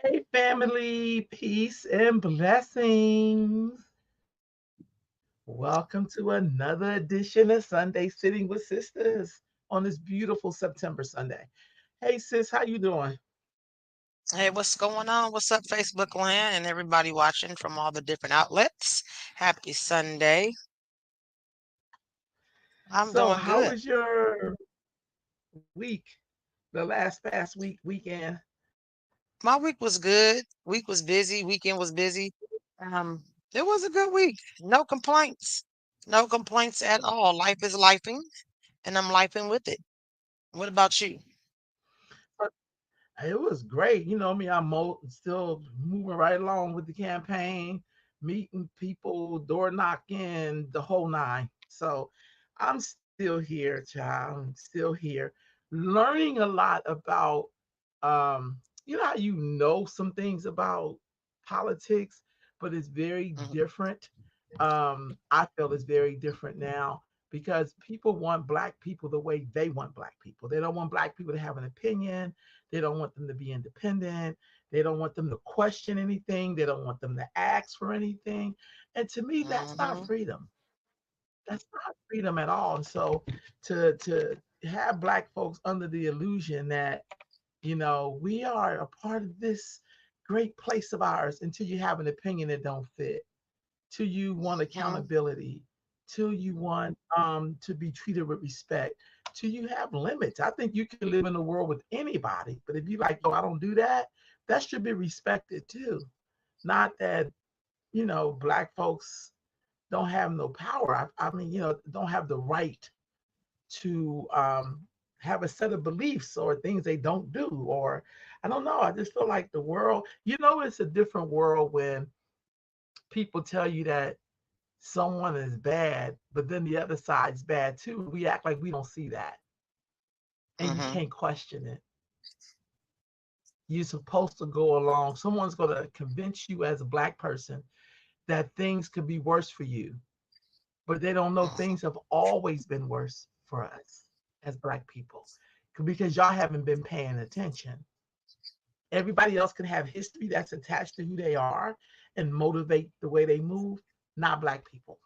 Hey, family, peace and blessings. Welcome to another edition of Sunday Sitting with Sisters on this beautiful September Sunday. Hey, sis, how you doing? Hey, what's going on? What's up, Facebook land and everybody watching from all the different outlets? Happy Sunday. I'm So, doing how good. was your week? The last past weekend? My week was good. Week was busy. Weekend was busy. It was a good week. No complaints. No complaints at all. Life is lifing, and I'm lifing with it. What about you? It was great. You know me, still moving right along with the campaign, meeting people, door knocking, the whole nine. So I'm still here, child. I'm still here, learning a lot about, you know how you know some things about politics, but it's very Mhm. different. I feel it's very different now because people want black people the way they want black people. They don't want black people to have an opinion. They don't want them to be independent. They don't want them to question anything. They don't want them to ask for anything. And to me, that's not Mhm. freedom. That's not freedom at all. And so to have black folks under the illusion that, we are a part of this great place of ours until you have an opinion that don't fit, till you want Mhm. accountability, till you want to be treated with respect, till you have limits. I think you can live in the world with anybody, but if you like, yo, I don't do that, that should be respected too. Not that, black folks don't have no power. I mean, don't have the right to have a set of beliefs or things they don't do. Or I don't know. I just feel like the world, it's a different world when people tell you that someone is bad, but then the other side's bad too. We act like we don't see that, and you Mhm. can't question it. You're supposed to go along. Someone's going to convince you as a black person that things could be worse for you, but they don't know things have always been worse for us as black people because y'all haven't been paying attention. Everybody else can have history that's attached to who they are and motivate the way they move, not black people.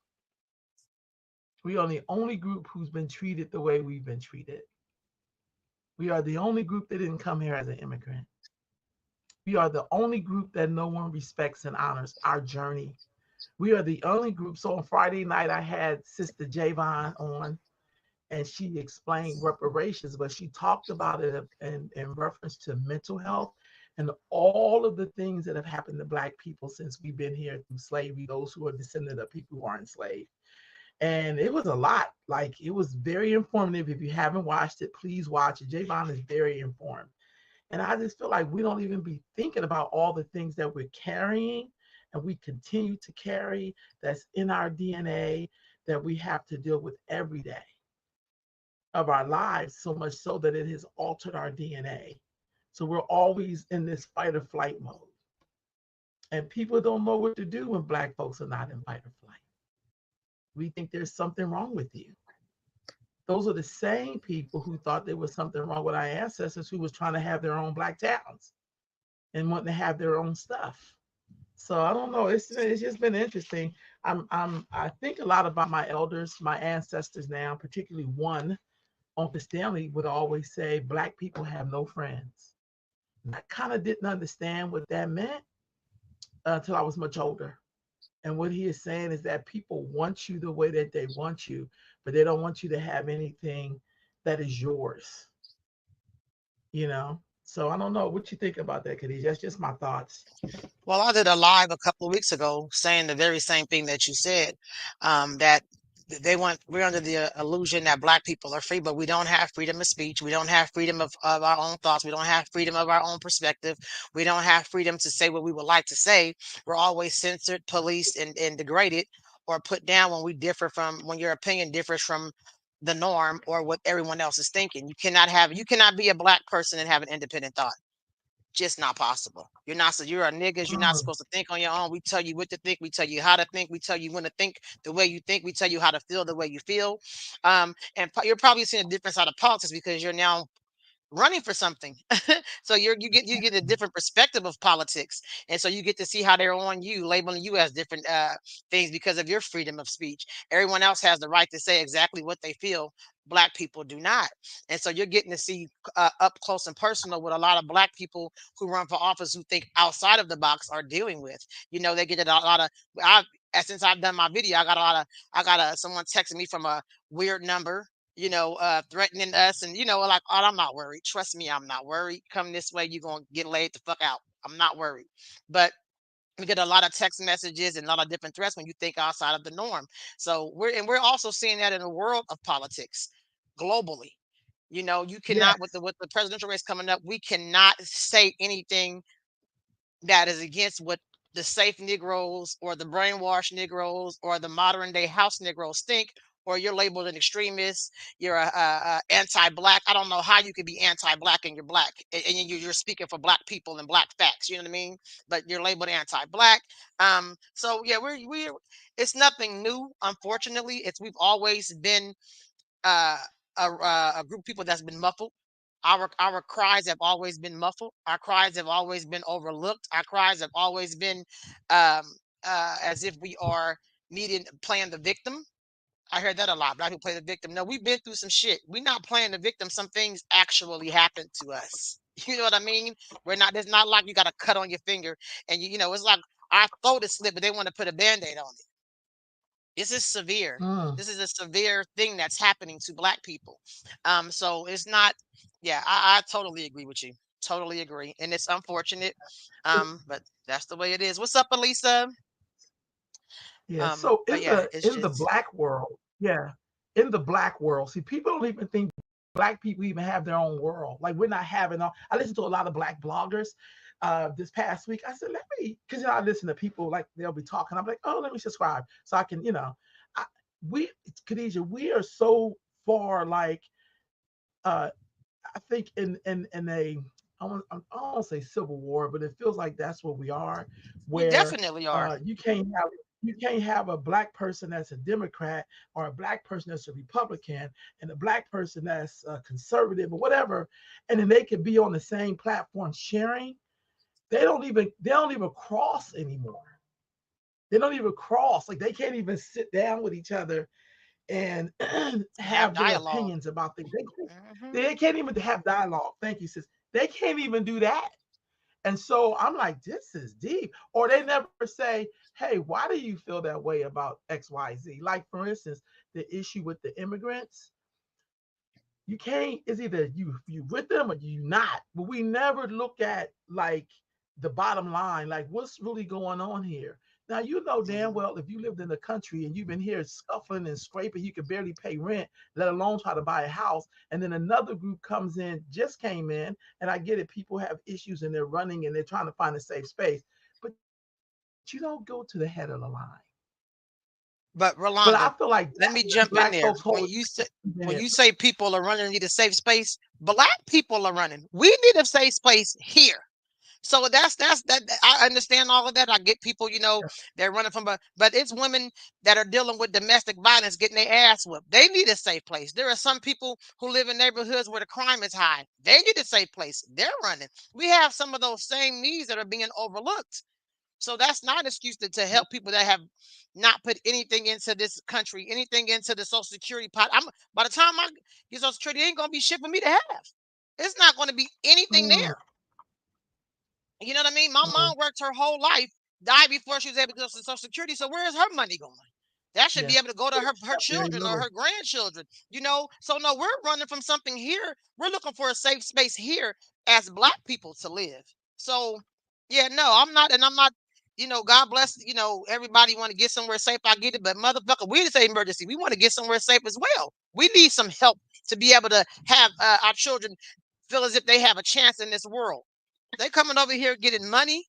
We are the only group who's been treated the way we've been treated. We are the only group that didn't come here as an immigrant. We are the only group that no one respects and honors our journey. We are the only group. So on Friday night, I had Sister Javon on, and she explained reparations, but she talked about it in reference to mental health and all of the things that have happened to Black people since we've been here through slavery, those who are descendant of people who are enslaved. And it was a lot. Like, it was very informative. If you haven't watched it, please watch it. Javon is very informed. And I just feel like we don't even be thinking about all the things that we're carrying and we continue to carry, that's in our DNA, that we have to deal with every day of our lives, so much so that it has altered our DNA. So we're always in this fight or flight mode. And people don't know what to do when Black folks are not in fight or flight. We think there's something wrong with you. Those are the same people who thought there was something wrong with our ancestors who was trying to have their own black towns and wanting to have their own stuff. So I don't know. It's just been interesting. I think a lot about my elders, my ancestors now, particularly one, Uncle Stanley would always say, Black people have no friends. And I kind of didn't understand what that meant until I was much older. And what he is saying is that people want you the way that they want you, but they don't want you to have anything that is yours, you know? So I don't know what you think about that, Khadijah. That's just my thoughts. Well, I did a live a couple of weeks ago saying the very same thing that you said. That we're under the illusion that black people are free, but we don't have freedom of speech. We don't have freedom of our own thoughts. We don't have freedom of our own perspective. We don't have freedom to say what we would like to say. We're always censored, policed, and degraded or put down when your opinion differs from the norm or what everyone else is thinking. You cannot be a black person and have an independent thought. Just not possible. You're a niggas. You're not Mm, supposed to think on your own. We tell you what to think. We tell you how to think. We tell you when to think the way you think. We tell you how to feel the way you feel. You're probably seeing a different side of politics because you're now running for something. So you get a different perspective of politics, and so you get to see how they're on you, labeling you as different things because of your freedom of speech. Everyone else has the right to say exactly what they feel. Black people do not, and so you're getting to see up close and personal what a lot of Black people who run for office who think outside of the box are dealing with. They get a lot of. I since I've done my video, I got someone texting me from a weird number, threatening us. And, like, oh, I'm not worried. Trust me, I'm not worried. Come this way, you're going to get laid the fuck out. I'm not worried. But we get a lot of text messages and a lot of different threats when you think outside of the norm. So we're also seeing that in the world of politics globally. You Yes. cannot, with the presidential race coming up, we cannot say anything that is against what the safe Negroes or the brainwashed Negroes or the modern day house Negroes think, or you're labeled an extremist, you're a anti-black. I don't know how you could be anti-black and you're black, and you're speaking for black people and black facts. You know what I mean? But you're labeled anti-black. So yeah, we're it's nothing new. Unfortunately, we've always been uh, a group of people that's been muffled. Our cries have always been muffled. Our cries have always been overlooked. Our cries have always been um, as if we are needing playing the victim. I heard that a lot. Black people play the victim. No, we've been through some shit. We're not playing the victim. Some things actually happened to us. You know what I mean? We're not. It's not like you got a cut on your finger and it's like our throat is slit, but they want to put a band-aid on it. This is severe. Mm. This is a severe thing that's happening to Black people. So it's not. Yeah, I totally agree with you. Totally agree, and it's unfortunate. But that's the way it is. What's up, Elisa? Yeah. So But in yeah, the it's in the just black world, yeah, in the black world, see, people don't even think black people even have their own world. Like we're not having all. I listen to a lot of black bloggers. This past week, I said, let me, because I listen to people like they'll be talking. I'm like, oh, let me subscribe so I can, I, we, Khadijah, we are so far like, uh, I think in a, I won't say civil war, but it feels like that's what we are, we where definitely are. you can't have a black person that's a Democrat or a black person that's a Republican and a black person that's conservative or whatever, and then they could be on the same platform sharing. They don't even cross anymore. They don't even cross. Like they can't even sit down with each other and And have have their dialogue. opinions about things. Hmm. They can't even have dialogue. Thank you, sis. They can't even do that. And so I'm like, this is deep. Or they never say, hey, why do you feel that way about XYZ? Like, for instance, the issue with the immigrants, you can't, it's either you with them or you not. But we never look at like the bottom line, like what's really going on here. Now you know damn Hmm. well if you lived in the country and you've been here scuffling and scraping, you can barely pay rent, let alone try to buy a house. And then another group comes in, just came in, and I get it, people have issues and they're running and they're trying to find a safe space. But you don't go to the head of the line. But But I feel like Rolanda, that's let where me black jump folks in hold there. When you say people are running and need a safe space, Black people are running. We need a safe space here. So that's that. I understand all of that. I get people, they're running from, but it's women that are dealing with domestic violence, getting their ass whooped. They need a safe place. There are some people who live in neighborhoods where the crime is high. They need a safe place. They're running. We have some of those same needs that are being overlooked. So that's not an excuse to help people that have not put anything into this country, anything into the Social Security pot. By the time I get Social Security, ain't gonna be shit for me to have. It's not gonna be anything mm, there. You know what I mean? My mm, mom worked her whole life, died before she was able to go to Social Security. So where is her money going? That should yeah, be able to go to her very children or little. her grandchildren. So no, we're running from something here. We're looking for a safe space here as Black people to live. So yeah, no, I'm not. God bless. Everybody want to get somewhere safe. I get it, but motherfucker, we just say emergency. We want to get somewhere safe as well. We need some help to be able to have our children feel as if they have a chance in this world. They coming over here getting money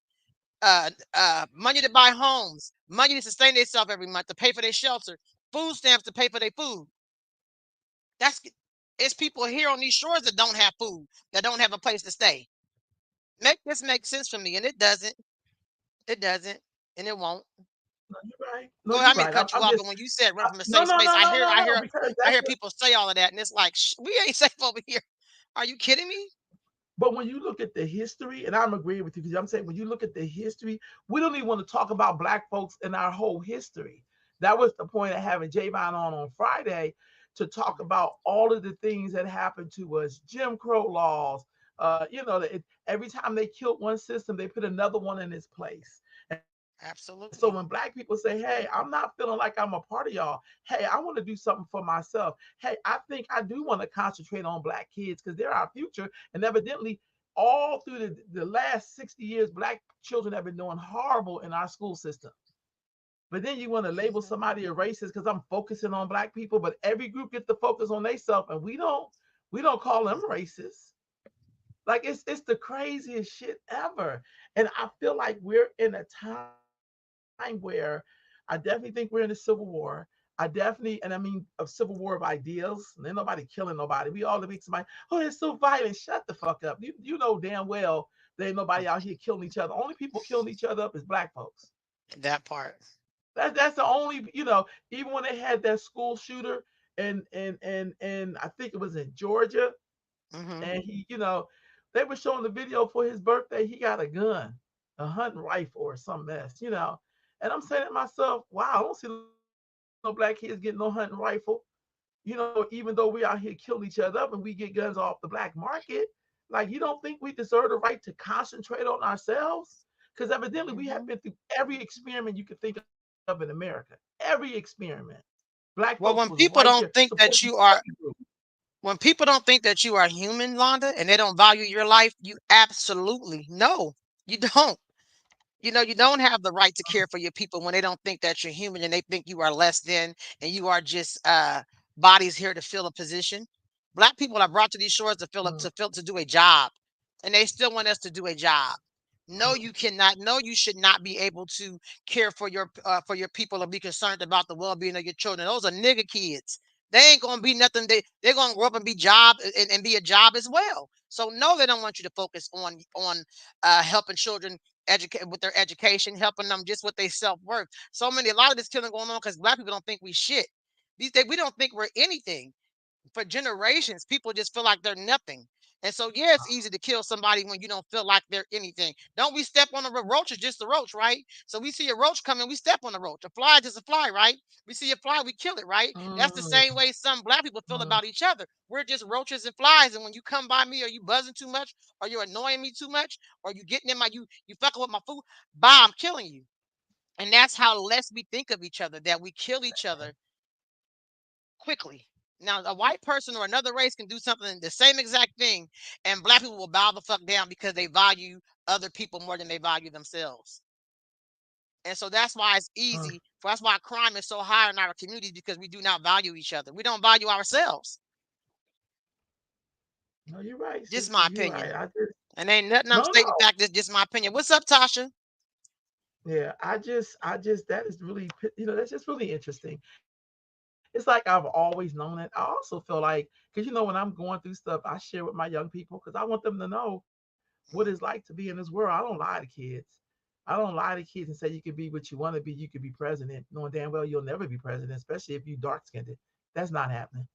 to buy homes, money to sustain themselves every month, to pay for their shelter, food stamps to pay for their food. That's it's people here on these shores that don't have food, that don't have a place to stay. Make this make sense for me, and it doesn't. It doesn't, and it won't. No, you're right. No, Go ahead, you're I mean right. cut you I'm off, just but when you said run from a no, safe no, space, no, I no, hear, no, I no, hear, because I that's hear what. people say all of that, and it's like we ain't safe over here. Are you kidding me? But when you look at the history, and I'm agreeing with you because I'm saying when you look at the history, we don't even want to talk about black folks in our whole history. That was the point of having Javon on Friday to talk about all of the things that happened to us, Jim Crow laws. Every time they killed one system, they put another one in its place. And so when black people say, Absolutely. "Hey, I'm not feeling like I'm a part of y'all. Hey, I want to do something for myself. Hey, I think I do want to concentrate on black kids because they're our future." And evidently, all through the last 60 years, black children have been doing horrible in our school system. But then you want to label Mhm. somebody a racist because I'm focusing on black people, but every group gets to focus on themselves, and we don't call them racist. Like it's the craziest shit ever. And I feel like we're in a time where I definitely think we're in a civil war. I definitely, and I mean a civil war of ideals. And ain't nobody killing nobody. We all make somebody, oh, it's so violent. Shut the fuck up. You know damn well there ain't nobody out here killing each other. Only people killing each other up is black folks. That part. That's the only, even when they had that school shooter and I think it was in Georgia, Hmm. and they were showing the video for his birthday. He got a gun, a hunting rifle or some mess. And I'm saying to myself, wow, I don't see no black kids getting no hunting rifle. Even though we out here killing each other up and we get guns off the black market, like you don't think we deserve the right to concentrate on ourselves? Because evidently we have been Hmm. through every experiment you could think of in America. Every experiment. Black folks was Well, right there supporting every group. when people don't think that you are human, Londa, and they don't value your life, you absolutely no, you don't. You don't have the right to care for your people when they don't think that you're human and they think you are less than and you are just bodies here to fill a position. Black people are brought to these shores to fill up Mm, to do a job, and they still want us to do a job. No, you cannot. No, you should not be able to care for your people or be concerned about the well being of your children. Those are nigger kids. They ain't gonna be nothing. They're gonna grow up and be and be a job as well. So no, they don't want you to focus on helping children educate with their education, helping them just with their self-worth. A lot of this killing going on because black people don't think we shit. These days we don't think we're anything. For generations, people just feel like they're nothing. And so, yeah, it's easy to kill somebody when you don't feel like they're anything. Don't we step on a roach is just a roach, right? So we see a roach coming, we step on a roach. A fly is just a fly, right? We see a fly, we kill it, right? That's the mm, same way some black people feel mm. about each other. We're just roaches and flies. And when you come by me, or you buzzing too much, or you're annoying me too much, or you getting in my you fucking with my food, bye, I'm killing you. And that's how less we think of each other, that we kill each other quickly. Now, a white person or another race can do something the same exact thing, and black people will bow the fuck down because they value other people more than they value themselves. And so that's why it's Mm. easy. That's why crime is so high in our communities because we do not value each other. We don't value ourselves. No, you're right, Just sister. my You're right. opinion. I just And ain't nothing I'm no, stating no. fact. This just my opinion. What's up, Tasha? Yeah, I just that is really, that's just really interesting. It's like I've always known it. I also feel like, because when I'm going through stuff, I share with my young people because I want them to know what it's like to be in this world. I don't lie to kids. I don't lie to kids and say you can be what you want to be. You could be president, knowing damn well you'll never be president, especially if you dark skinned. That's not happening.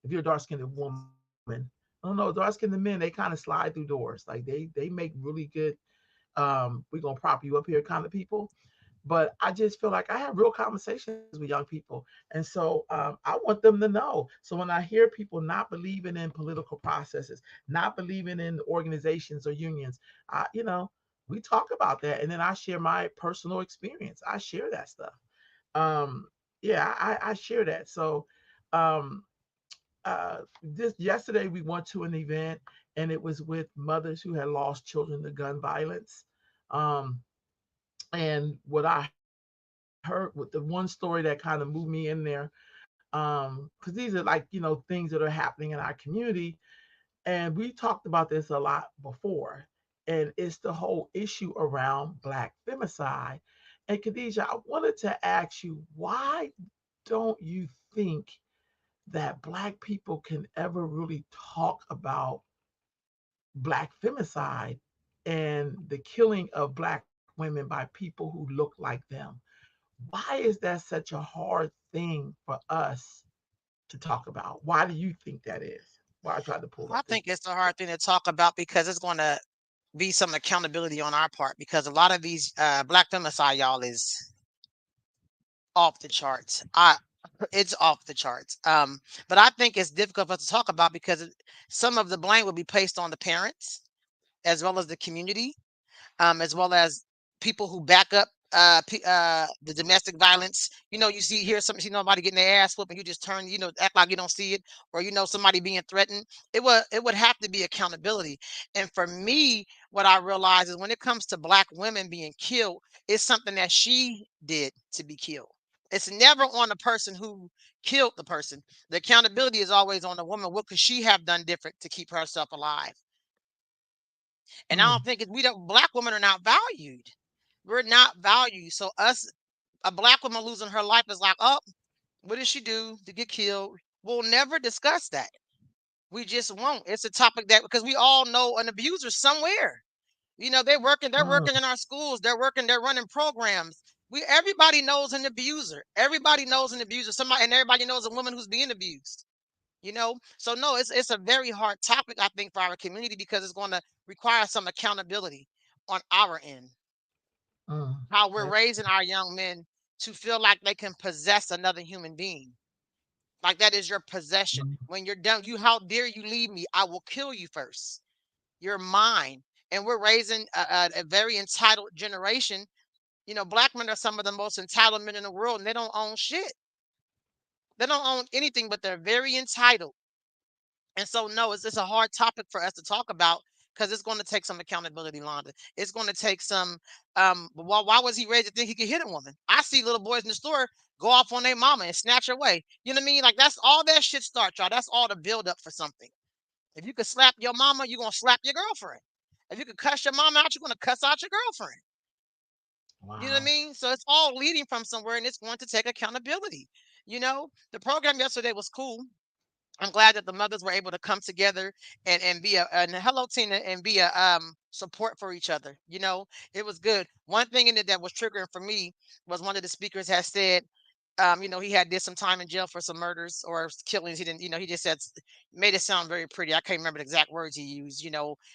If you're a dark skinned woman, I don't know, dark skinned men, they kind of slide through doors. Like they make really good we're gonna prop you up here kind of people. But I just feel like I have real conversations with young people, and so I want them to know. So when I hear people not believing in political processes, not believing in organizations or unions, we talk about that, and then I share my personal experience. I share that stuff. Yeah, I share that. So um, this yesterday we went to an event, and it was with mothers who had lost children to gun violence. Um, and what I heard with the one story that kind of moved me in there, because these are like things that are happening in our community, and we talked about this a lot before, and it's the whole issue around black femicide. And Khadijah, I wanted to ask you, why don't you think that black people can ever really talk about black femicide and the killing of black women by people who look like them? Why is that such a hard thing for us to talk about? Why do you think that is? Well, I tried to pull I up this. think it's a hard thing to talk about because it's going to be some accountability on our part because a lot of these black femicide, y'all, is off the charts. It's off the charts. But I think it's difficult for us to talk about because some of the blame will be placed on the parents as well as the community, as well as people who back up the domestic violence. You see hear something, see nobody getting their ass whooped, and you just turn, act like you don't see it, or somebody being threatened. It would have to be accountability. And for me, what I realize is when it comes to black women being killed, it's something that she did to be killed. It's never on the person who killed the person. The accountability is always on the woman. What could she have done different to keep herself alive? And I don't Mm, think we don't black women are not valued. We're not valued. So us, a black woman losing her life is like, oh, what did she do to get killed? We'll never discuss that. We just won't. It's a topic that because we all know an abuser somewhere. They're mm, working in our schools, they're running programs. Everybody knows an abuser. Everybody knows an abuser. Somebody and everybody knows a woman who's being abused. So no, it's a very hard topic, I think, for our community because it's going to require some accountability on our end, mm. how we're That's raising our young men to feel like they can possess another human being, like that is your possession. mm, When you're done, how dare you leave me? I will kill you first. You're mine. And we're raising a very entitled generation. Black men are some of the most entitled men in the world, and they don't own shit. They don't own anything, but they're very entitled. And so, no, it's a hard topic for us to talk about because it's going to take some accountability, Londa. It's going to take some. Why was he raised to think he could hit a woman? I see little boys in the store go off on their mama and snatch her away. You know what I mean? Like that's all that shit starts, y'all. That's all the build up for something. If you could slap your mama, you're gonna slap your girlfriend. If you could cuss your mama out, you're gonna cuss out your girlfriend. You know what I wow. mean? So it's all leading from somewhere, and it's going to take accountability. The program yesterday was cool. I'm glad that the mothers were able to come together and be and hello Tina and be a support for each other. It was good. One thing in it that was triggering for me was one of the speakers has said, he had did some time in jail for some murders or killings. He didn't, he just said made it sound very pretty. I can't remember the exact words he used.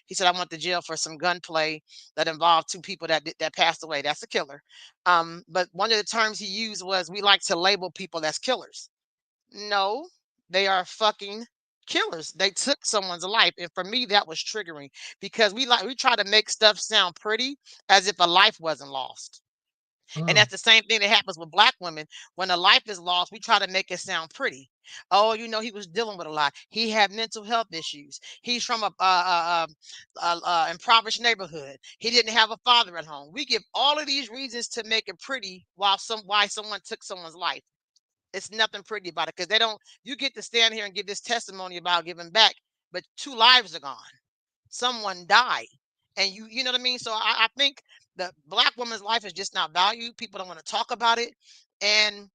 He said I went to jail for some gunplay that involved two people that passed away. That's a killer. But one of the terms he used was we like to label people as killers. No, they are fucking killers. They took someone's life. And for me, that was triggering because we try to make stuff sound pretty as if a life wasn't lost. And Mm, that's the same thing that happens with black women. When a life is lost, we try to make it sound pretty. Oh, he was dealing with a lot. He had mental health issues. He's from a impoverished neighborhood. He didn't have a father at home. We give all of these reasons to make it pretty why someone took someone's life. It's nothing pretty about it because they don't. You get to stand here and give this testimony about giving back, but two lives are gone. Someone died, and you know what I mean. So I think the black woman's life is just not valued. People don't want to talk about it, and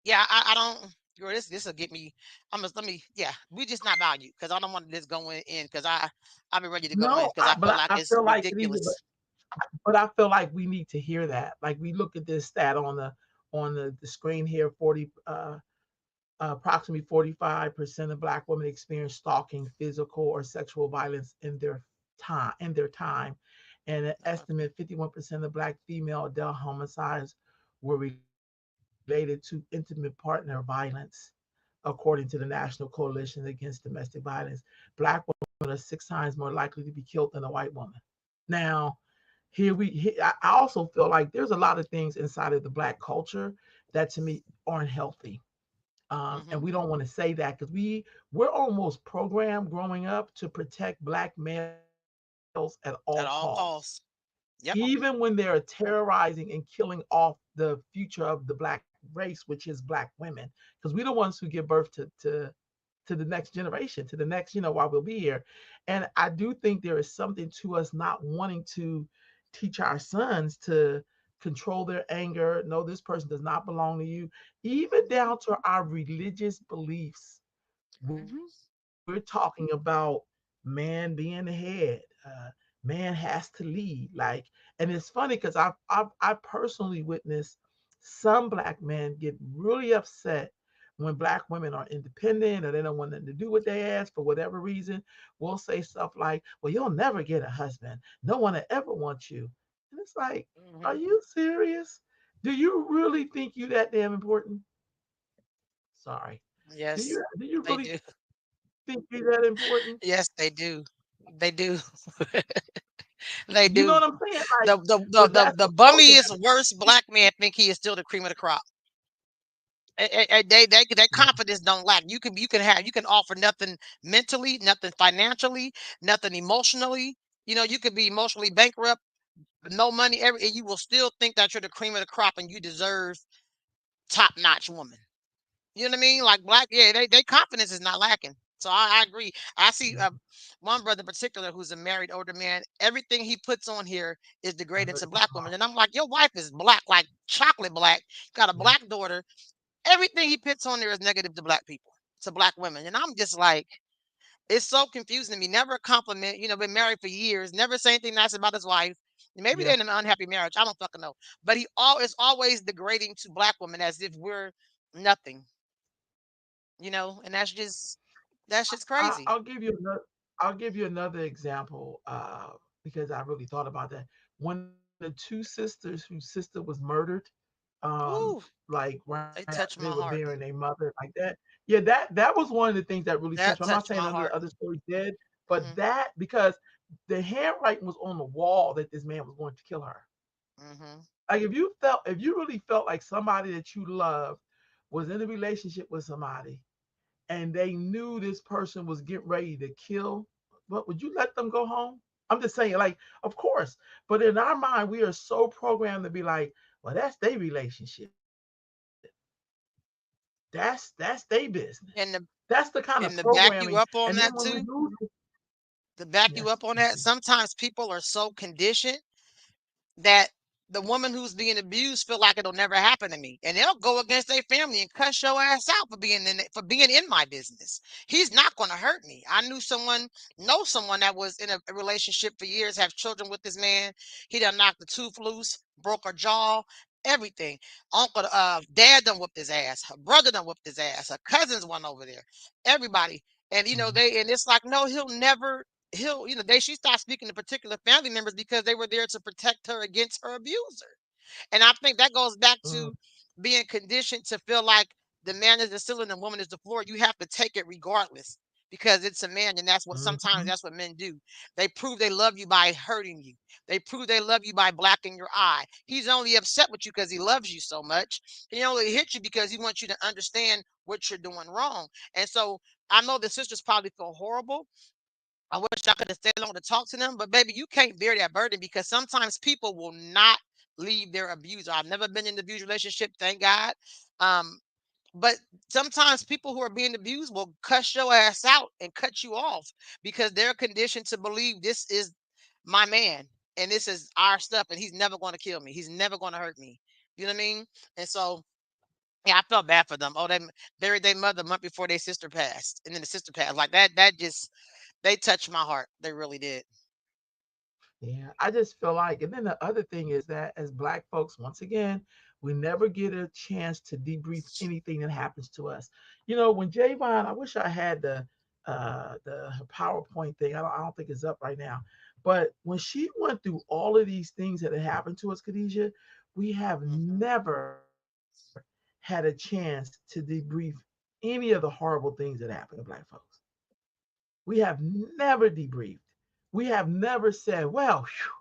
yeah, I don't. Girl, this will get me. Let me. Yeah, we just not valued because I don't want this going in because I've been ready to go in no, because I feel but like I it's feel like it either. ridiculous. But I feel like we need to hear that. Like we look at this stat on the screen here, approximately 45% of Black women experience stalking, physical or sexual violence in their time, and an Uh, estimate 51% of Black female adult homicides were related to intimate partner violence, according to the National Coalition Against Domestic Violence. Black women are 6 times more likely to be killed than a white woman. Now, I also feel like there's a lot of things inside of the Black culture that to me aren't healthy. And mhm. we don't want to say that because we're almost programmed growing up to protect Black males at all costs, At all costs. even Yep. when they're terrorizing and killing off the future of the Black race, which is Black women, because we're the ones who give birth to the next generation, to the next, while we'll be here. And I do think there is something to us not wanting to teach our sons to control their anger. No, this person does not belong to you, even down to our religious beliefs. We're Mhm. talking about man being the head. Man has to lead. And it's funny because I personally witnessed some Black men get really upset when black women are independent or they don't want nothing to do with their ass for whatever reason, we'll say stuff like, well, you'll never get a husband. No one will ever want you. And it's like, are Hmm. you serious? Do you really think you that damn important? Sorry. Yes, Do you they really do. think you're that important? Yes, they do. They do. They You know do. what I'm saying? Like, The but the that's the the bummiest, programming. worst black man think he is still the cream of the crop. They their Yeah. confidence don't lack. You can offer nothing mentally, nothing financially, nothing emotionally. You could be emotionally bankrupt, no money, and you will still think that you're the cream of the crop and you deserve top notch woman. You know what I mean? Like black, yeah, they confidence is not lacking. So I agree. I see Yeah. one brother in particular who's a married older man. Everything he puts on here is I degraded know to what you're black talking women, about. and I'm like, your wife is black, like chocolate black. Got a Yeah. black daughter. Everything he puts on there is negative to black people, to black women, and I'm just like, it's so confusing to me. Never a compliment. Been married for years. Never say anything nice about his wife. Maybe they're Yeah. in an unhappy marriage. I don't fucking know. But he is always degrading to black women as if we're nothing. And that's just crazy. I'll give you another. I'll give you another example because I really thought about that. One of the two sisters whose sister was murdered, Ooh, like right they after they touch were my heart. burying their mother, like that. Yeah, that was one of the things that really touched That me. I'm not touched saying my none of the heart. other stories did, but Mhm. that because the handwriting was on the wall that this man was going to kill her. Mhm. Like if you really felt like somebody that you loved was in a relationship with somebody and they knew this person was getting ready to kill, what would you let them go home? I'm just saying, like, of course. But in our mind, we are so programmed to be like, well, that's their relationship. That's their business. And the That's the kind of and to programming. back you And up then on when that we too, lose it, to back you yes, up on yes, that, sometimes people are so conditioned that the woman who's being abused feel like it'll never happen to me, and they'll go against their family and cuss your ass out for being in my business. He's not going to hurt me. I know someone that was in a relationship for years, have children with this man. He done knocked the tooth loose, broke her jaw, everything. Uncle, dad done whooped his ass. Her brother done whooped his ass. Her cousins went over there. Everybody, and mhm, it's like, no, he'll never she stopped speaking to particular family members because they were there to protect her against her abuser. And I think that goes back mm, to being conditioned to feel like the man is the ceiling and the woman is the floor. You have to take it regardless because it's a man, and sometimes mhm, that's what men do. They prove they love you by hurting you. They prove they love you by blacking your eye. He's only upset with you because he loves you so much. He only hits you because he wants you to understand what you're doing wrong. And so I know the sisters probably feel horrible. I wish I could have stayed longer to talk to them, but baby, you can't bear that burden because sometimes people will not leave their abuser. I've never been in an abused relationship, thank God. Um, but sometimes people who are being abused will cuss your ass out and cut you off because they're conditioned to believe this is my man and this is our stuff and he's never going to kill me. He's never going to hurt me. You know what I mean? And so, yeah, I felt bad for them. Oh, they buried their mother a month before their sister passed, and then the sister passed. Like that just they touched my heart. They really did. yeah, I just feel like, and then the other thing is that as Black folks, once again, we never get a chance to debrief anything that happens to us. You know, when Javon, I wish I had the PowerPoint thing. I don't think it's up right now. But when she went through all of these things that had happened to us, Khadijah, we have Mhm. never had a chance to debrief any of the horrible things that happened to Black folks. We have never debriefed. We have never said, well, whew,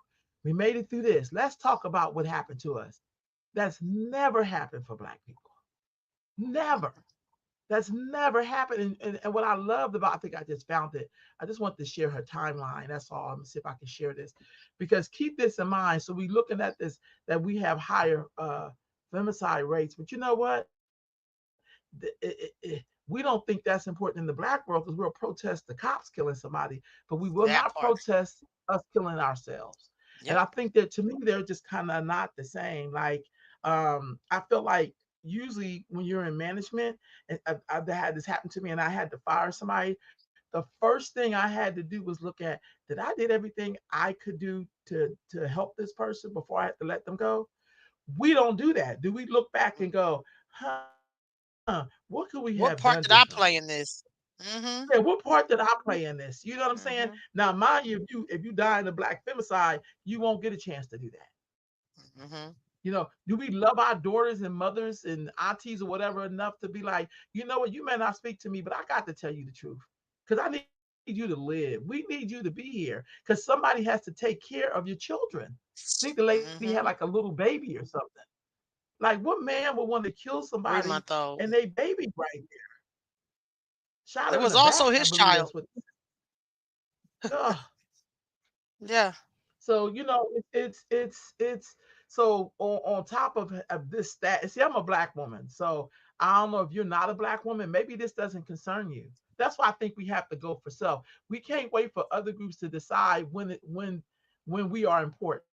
we made it through this. Let's talk about what happened to us. That's never happened for Black people. Never. That's never happened. And what I loved about, I think I just found it. I just want to share her timeline. That's all. Let me see if I can share this. Because keep this in mind. So we're looking at this, that we have higher femicide rates. But you know what? We don't think that's important in the Black world because we'll protest the cops killing somebody, but we will not That part. protest us killing ourselves. And Yep. I think that to me, they're just kind of not the same. Like, I feel like usually when you're in management, and I've had this happen to me and I had to fire somebody, the first thing I had to do was look at, did I did everything I could do to help this person before I had to let them go? We don't do that. Do we look back and Mm-mm. go, huh, what could we What have part done did I play differently? in this? Mm-hmm. Yeah, what part did I play in this? You know what I'm saying? Mm-hmm. Now, mind you, if you die in a black femicide, you won't get a chance to do that. Mm-hmm. Do we love our daughters and mothers and aunties or whatever enough to be like, you know what, you may not speak to me, but I got to tell you the truth. Because I need you to live. We need you to be here. Because somebody has to take care of your children. I think the lady had like a Mm-hmm. little baby or something. Like, what man would want to kill somebody 3 month and old. they baby right there? Shot her It in the was also back, I his believe that's child. what. Ugh. Yeah. So it's so on top of this stat. See, I'm a black woman, so I don't know if you're not a black woman. Maybe this doesn't concern you. That's why I think we have to go for self. We can't wait for other groups to decide when we are important.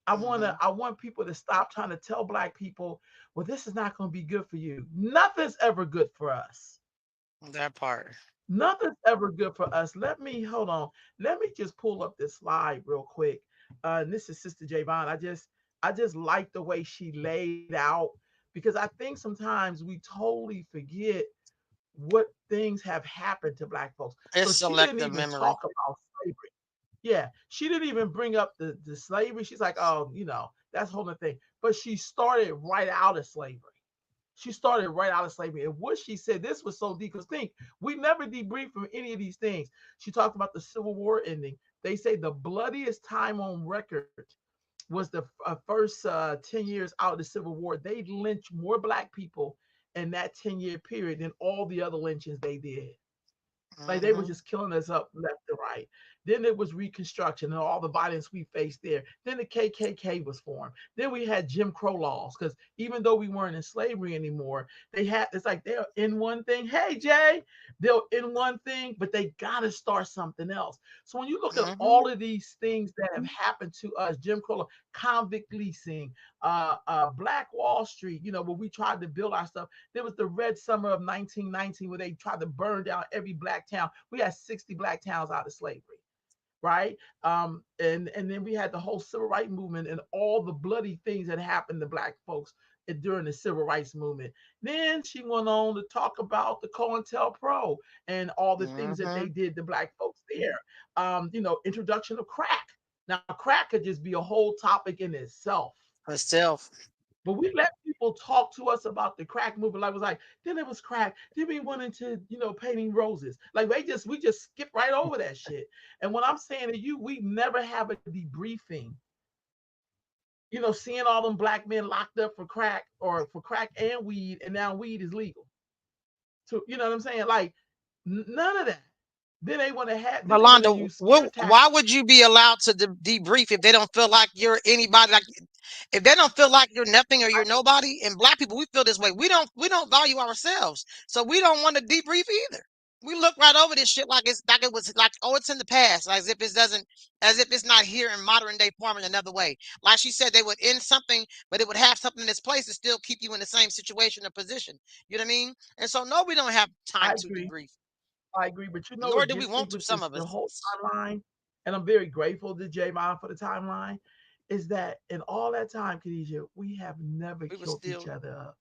Mm-hmm. I want people to stop trying to tell black people, well, this is not going to be good for you. Nothing's ever good for us. That part. Nothing's ever good for us. Let me hold on. Let me just pull up this slide real quick. And this is Sister Javon. I just like the way she laid out because I think sometimes we totally forget what things have happened to black folks. So It's she didn't selective even memory. talk about slavery. Yeah, she didn't even bring up the slavery. She's like, oh, that's the whole other thing. But she started right out of slavery. She started right out of slavery. And what she said, this was so deep. Because think, we never debriefed from any of these things. She talked about the Civil War ending. They say the bloodiest time on record was the first 10 years out of the Civil War. They lynched more black people in that 10-year period than all the other lynchings they did. Like they were Mm-hmm. just killing us up left and right. Then it was Reconstruction and all the violence we faced there. Then the KKK was formed. Then we had Jim Crow laws because even though we weren't in slavery anymore, it's like they're in one thing. Hey Jay, they're in one thing, but they gotta start something else. So when you look at Mm-hmm. all of these things that have happened to us, Jim Crow, convict leasing, Black Wall Street, where we tried to build our stuff. There was the Red Summer of 1919 where they tried to burn down every black town. We had 60 black towns out of slavery, right? And then we had the whole civil rights movement and all the bloody things that happened to black folks during the civil rights movement. Then she went on to talk about the COINTELPRO and all the things that Mm-hmm. they did to black folks there. Introduction of crack. Now, crack could just be a whole topic in itself. Herself. But we let people talk to us about the crack movement. Like it was like, then it was crack. Then we went into, painting roses. Like we just skip right over that shit. And what I'm saying to you, we never have a debriefing. Seeing all them black men locked up for crack or for crack and weed, and now weed is legal. So you know what I'm saying? Like none of that. Then they want to Rolanda, use scare why tactics. would you be allowed to debrief if they don't feel like you're anybody? Like, if they don't feel like you're nothing or you're nobody, and black people, we feel this way. We don't value ourselves, so we don't want to debrief either. We look right over this shit like it was like, oh, it's in the past, as if it's not here in modern day form in another way. Like she said, they would end something, but it would have something in its place to still keep you in the same situation or position. You know what I mean? And so no, we don't have I time to agree. debrief, I agree. But you know nor what do we gets me want to. with Some this of the us, whole timeline, and I'm very grateful to Javon for the timeline, is that in all that time, Khadijah, we have never we were killed each still other up.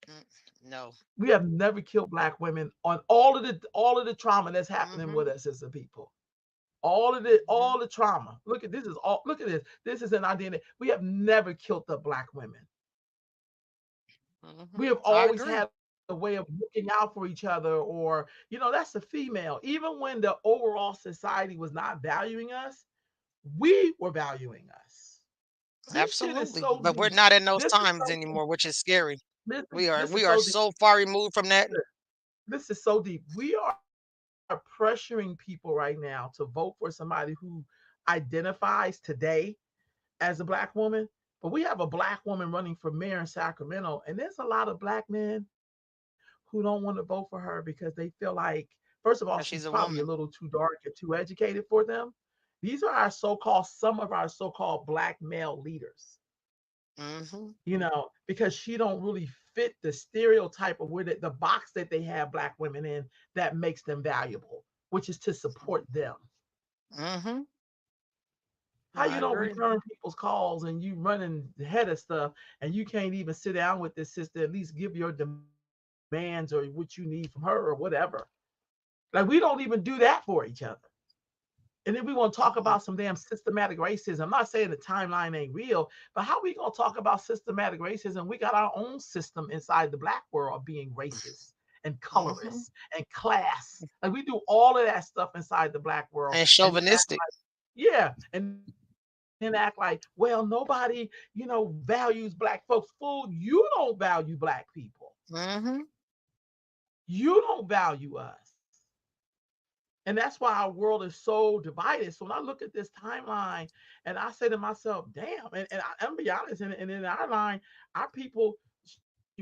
mm, no. We have never killed black women on all of the trauma that's happening Mm-hmm. with us as a people. All the Mm-hmm. trauma. Look at this. This is an identity. We have never killed the black women. We Mm-hmm. have I always agree. had a way of looking out for each other, or that's a female. Even when the overall society was not valuing us, we were valuing us. This shit is Absolutely. so But we're deep. not in those This is times so deep. anymore, which is scary. This is We are this we is are so deep. so far removed from that. This is so deep. We are pressuring people right now to vote for somebody who identifies today as a black woman. But we have a black woman running for mayor in Sacramento, and there's a lot of black men who don't want to vote for her because they feel like, first of all, she's Yeah, probably a she's a little woman. too dark and too educated for them. These are some of our so-called black male leaders. Mm-hmm. Because she don't really fit the stereotype of the box that they have black women in that makes them valuable, which is to support them. Mm-hmm. How I you don't agree. return people's calls and you running the head of stuff and you can't even sit down with this sister, at least give your demands or what you need from her or whatever. Like we don't even do that for each other. And then we want to talk about Mm-mm. some damn systematic racism. I'm not saying the timeline ain't real, but how we gonna talk about systematic racism? We got our own system inside the black world of being racist and Mm-hmm. colorist and class. Like we do all of that stuff inside the black world, And and then act chauvinistic. like, yeah, and then act like, well, nobody, values black folks. Fool, you don't value black people. Mm-hmm. You don't value us. And that's why our world is so divided. So when I look at this timeline and I say to myself, damn, I'm be honest, and in our line, our people,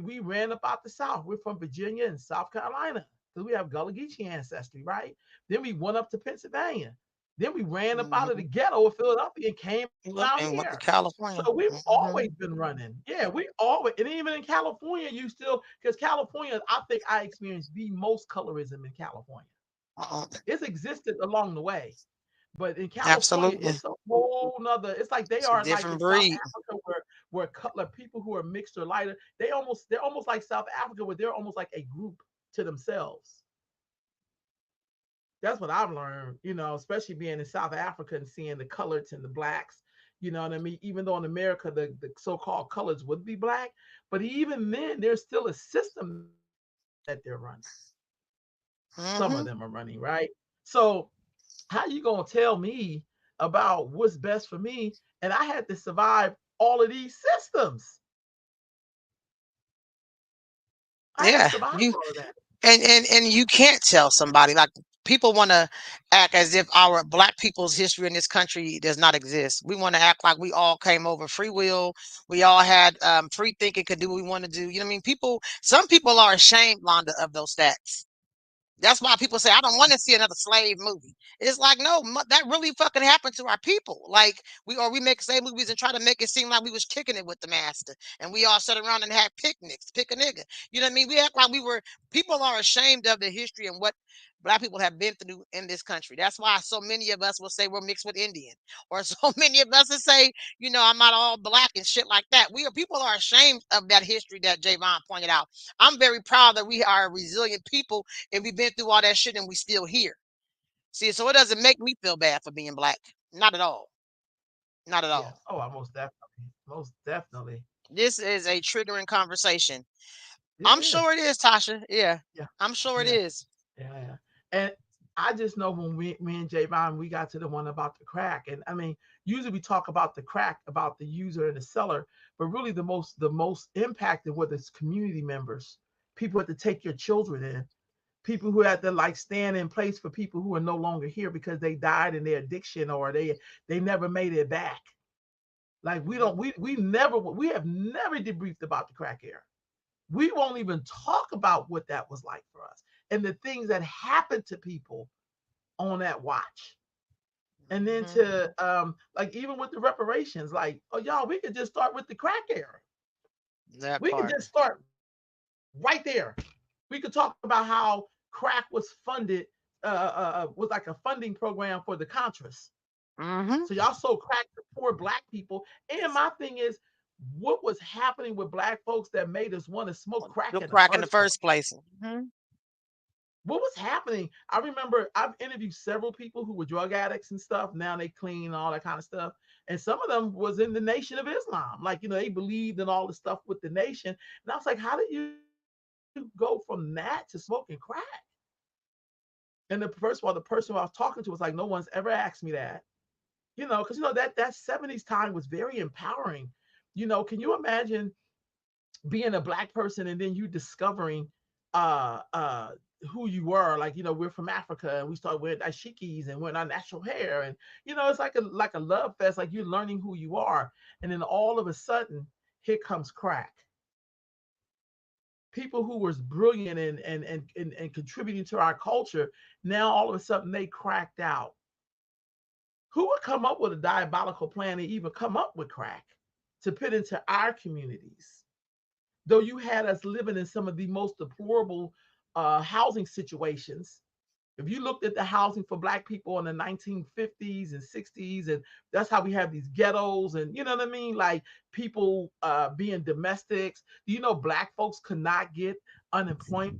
we ran up out the South. We're from Virginia and South Carolina because we have Gullah Geechee ancestry, right? Then we went up to Pennsylvania. Then we ran up out of the Mm-hmm. ghetto of Philadelphia and came out Yep. here. And went to So we've California. always Mm-hmm. been running. Yeah, we always, and even in California, you still, because California, I think I experienced the most colorism in California. Uh-uh. It's existed along the way. But in California, Absolutely. it's a whole nother. It's like they It's a are like in different South breed. Africa, where like people who are mixed or lighter, they're almost like South Africa, where they're almost like a group to themselves. That's what I've learned, especially being in South Africa and seeing the coloreds and the blacks. You know what I mean? Even though in America the so-called coloreds would be black, but even then there's still a system that they're running. Some of them are running, Mm-hmm. right? So how you gonna tell me about what's best for me? And I had to survive all of these systems. I had to Yeah. survive You all of that. and you can't tell somebody like people want to act as if our black people's history in this country does not exist. We want to act like we all came over free will. We all had free thinking, could do what we want to do. You know what I mean? Some people are ashamed, Londa, of those stats. That's why people say, I don't want to see another slave movie. It's like, no, that really fucking happened to our people. Like, we make slave movies and try to make it seem like we was kicking it with the master. And we all sat around and had picnics, pick a nigga. You know what I mean? We act like people are ashamed of the history and what black people have been through in this country. That's why so many of us will say we're mixed with Indian. Or so many of us will say, I'm not all black and shit like that. People are ashamed of that history that Javon pointed out. I'm very proud that we are a resilient people and we've been through all that shit and we still here. See, so it doesn't make me feel bad for being black. Not at all. Not at Yes. all. Oh, I most definitely, most definitely. This is a triggering conversation. It I'm is. sure it is, Tasha. Yeah. Yeah. I'm sure it Yeah. is. Yeah. And I just know when me and Javon, we got to the one about the crack. And I mean, usually we talk about the crack, about the user and the seller, but really the most impacted were the community members, people had to take your children in, people who had to like stand in place for people who are no longer here because they died in their addiction or they never made it back. Like we don't Mhm. we have never debriefed about the crack era. We won't even talk about what that was like for us and the things that happened to people on that watch. And then Mhm. to like even with the reparations, like, oh y'all, we could just start with the crack era. That We could part. just start right there. We could talk about how crack was funded, was like a funding program for the Contras. Mhm. So y'all sold crack to poor black people. And my thing is, what was happening with black folks that made us want to smoke crack The in the crack in the first place? first place. Mhm. What was happening? I remember I've interviewed several people who were drug addicts and stuff. Now they clean, all that kind of stuff. And some of them was in the Nation of Islam. Like, they believed in all the stuff with the nation. And I was like, how did you go from that to smoking crack? And first of all, the person I was talking to was like, no one's ever asked me that. Because that 70s time was very empowering. Can you imagine being a black person and then you discovering uh uh who you were, like, we're from Africa and we start wearing dashikis and wearing our natural hair, and it's like a love fest, like you're learning who you are, and then all of a sudden here comes crack. People who was brilliant and contributing to our culture, now all of a sudden they cracked out. Who would come up with a diabolical plan to even come up with crack to put into our communities? Though you had us living in some of the most deplorable housing situations, If you looked at the housing for black people in the 1950s and 60s, and that's how we have these ghettos, and you know what I mean, like people being domestics. Do you know black folks could not get unemployment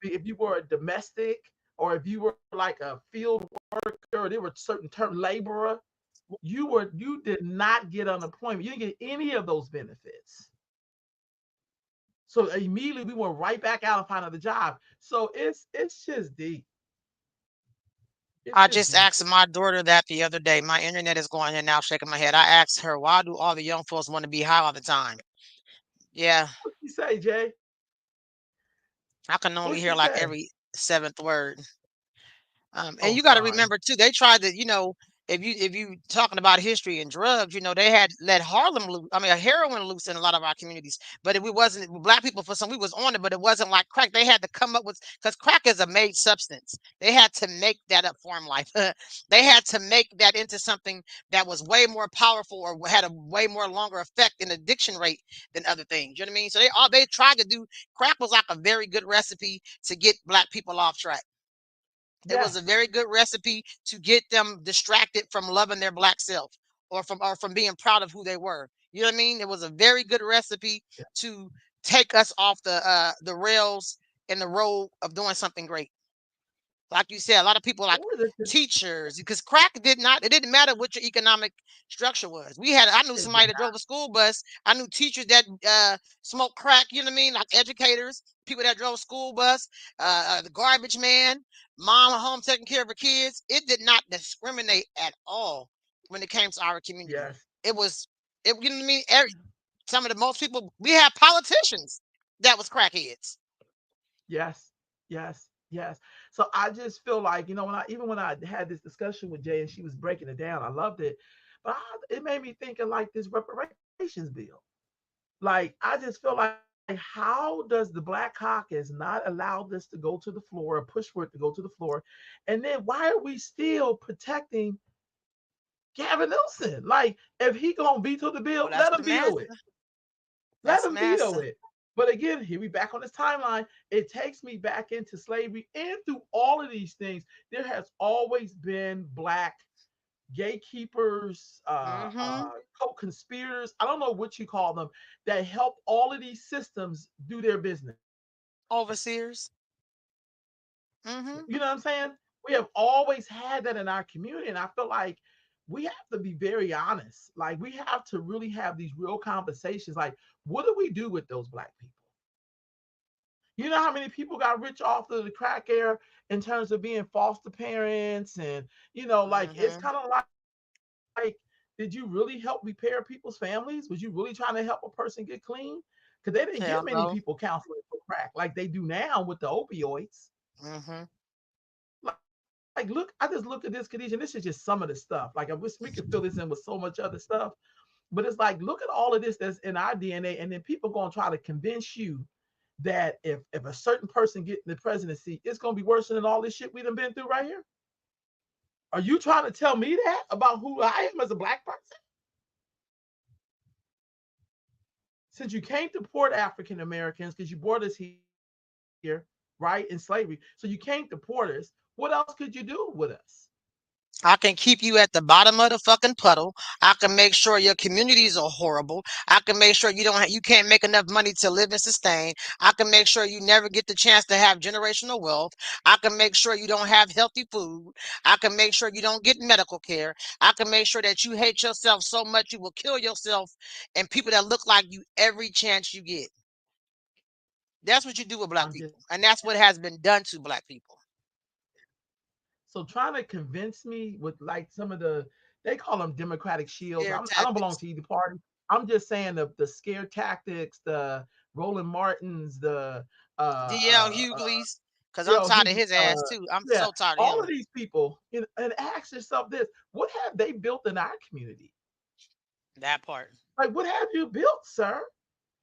if you were a domestic, or if you were like a field worker, or there were certain term laborer, you did not get unemployment. You didn't get any of those benefits. So immediately we went right back out and found another job. So it's just deep. It's I just just deep. asked my daughter that the other day. My internet is going in and out, shaking my head. I asked her, why do all the young folks want to be high all the time? Yeah, What you say, Jay? I can only What hear you like say? every seventh word. And Oh, you got to sorry. remember too, they tried to, if you talking about history and drugs, they had let Harlem loose. I mean, heroin loose in a lot of our communities. But we wasn't black people for some. We was on it, but it wasn't like crack. They had to come up with because crack is a made substance. They had to make that up for them life. They had to make that into something that was way more powerful or had a way more longer effect in addiction rate than other things. You know what I mean? So they tried to do crack was like a very good recipe to get black people off track. It was a Yes. very good recipe to get them distracted from loving their black self or from being proud of who they were. You know what I mean? It was a very good recipe Yeah. to take us off the rails and the road of doing something great. Like you said, a lot of people like Or the, teachers because crack it didn't matter what your economic structure was. I knew it somebody did that not. drove a school bus. I knew teachers that smoked crack, you know what I mean? Like educators, people that drove a school bus, the garbage man, mom at home taking care of her kids. It did not discriminate at all when it came to our community. Yes. It was you know what I mean? Some of the most people we have politicians that was crackheads. Yes. Yes. Yes. So I just feel like, when I had this discussion with Jay and she was breaking it down, I loved it. But it made me thinking like this reparations bill. Like I just feel like how does the Black Caucus not allow this to go to the floor or push for it to go to the floor? And then why are we still protecting Gavin Newsom? Like if he gonna veto the Well, bill, that's let the him veto it. massa. Let That's the him veto massa. it. But again, here we back on this timeline. It takes me back into slavery and through all of these things. There has always been black gatekeepers, Mm-hmm. co-conspirators. I don't know what you call them that help all of these systems do their business. Overseers. You Mm-hmm. know what I'm saying? We have always had that in our community, and I feel like we have to be very honest. Like we have to really have these real conversations. Like, what do we do with those black people? You know how many people got rich off of the crack era in terms of being foster parents, and like it's Mm-hmm. kind of like, did you really help repair people's families? Was you really trying to help a person get clean? Because they didn't get many Hell people no. counseling for crack like they do now with the opioids. Mm-hmm. Like, look, I just looked at this, Khadijah, and this is just some of the stuff. Like, I wish we could fill this in with so much other stuff. But it's like, look at all of this that's in our DNA, and then people gonna try to convince you that if a certain person get in the presidency, it's gonna be worse than all this shit we done been through right here. Are you trying to tell me that about who I am as a black person? Since you can't deport African Americans because you brought us here, right, in slavery, so you can't deport us. What else could you do with us? I can keep you at the bottom of the fucking puddle. I can make sure your communities are horrible. I can make sure you can't make enough money to live and sustain. I can make sure you never get the chance to have generational wealth. I can make sure you don't have healthy food. I can make sure you don't get medical care. I can make sure that you hate yourself so much you will kill yourself and people that look like you every chance you get. That's what you do with black I'm just people. And that's what has been done to black people. so trying to convince me with like some of they call them Democratic shields. Scare I don't belong tactics. to either party. I'm just saying the scare tactics, the Roland Martins, the uh DL uh uh Hughley's, because I'm DL tired of Hughley, his ass too. I'm yeah, so tired of all of him. these people, and ask yourself this: what have they built in our community? That part. Like, what have you built, sir?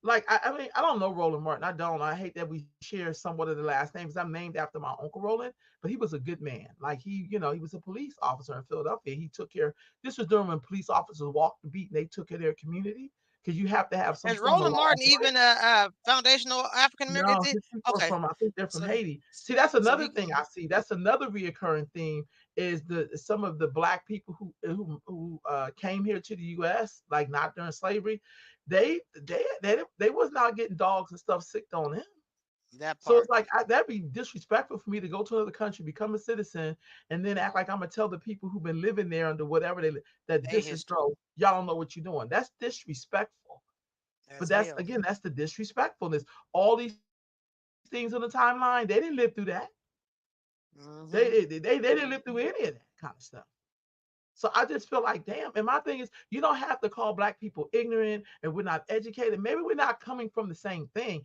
Like, I mean, I don't know Roland Martin. I don't. I hate that we share somewhat of the last name because I'm named after my uncle Roland, but he was a good man. Like he was a police officer in Philadelphia. He took care. This was during when police officers walked the beat and they took care of their community. because you have to have some Is form of Roland law. Martin even a foundational African American? No, Is it? his people are Okay, from, I think they're from so Haiti. See, that's so another he thing I see. That's another reoccurring theme is the some of the black people who came here to the U.S. like not during slavery, they was not getting dogs and stuff sicked on them. that So it's part. like that'd be disrespectful for me to go to another country, become a citizen, and then act like I'm gonna tell the people who've been living there under whatever that They this is history no, y'all don't know what you're doing. That's disrespectful. But as that's hell. again, that's the disrespectfulness. All these things on the timeline, they didn't live through that. Hmm. They didn't live through any of that kind of stuff. So I just feel like, damn. And my thing is, you don't have to call black people ignorant and we're not educated. Maybe we're not coming from the same thing.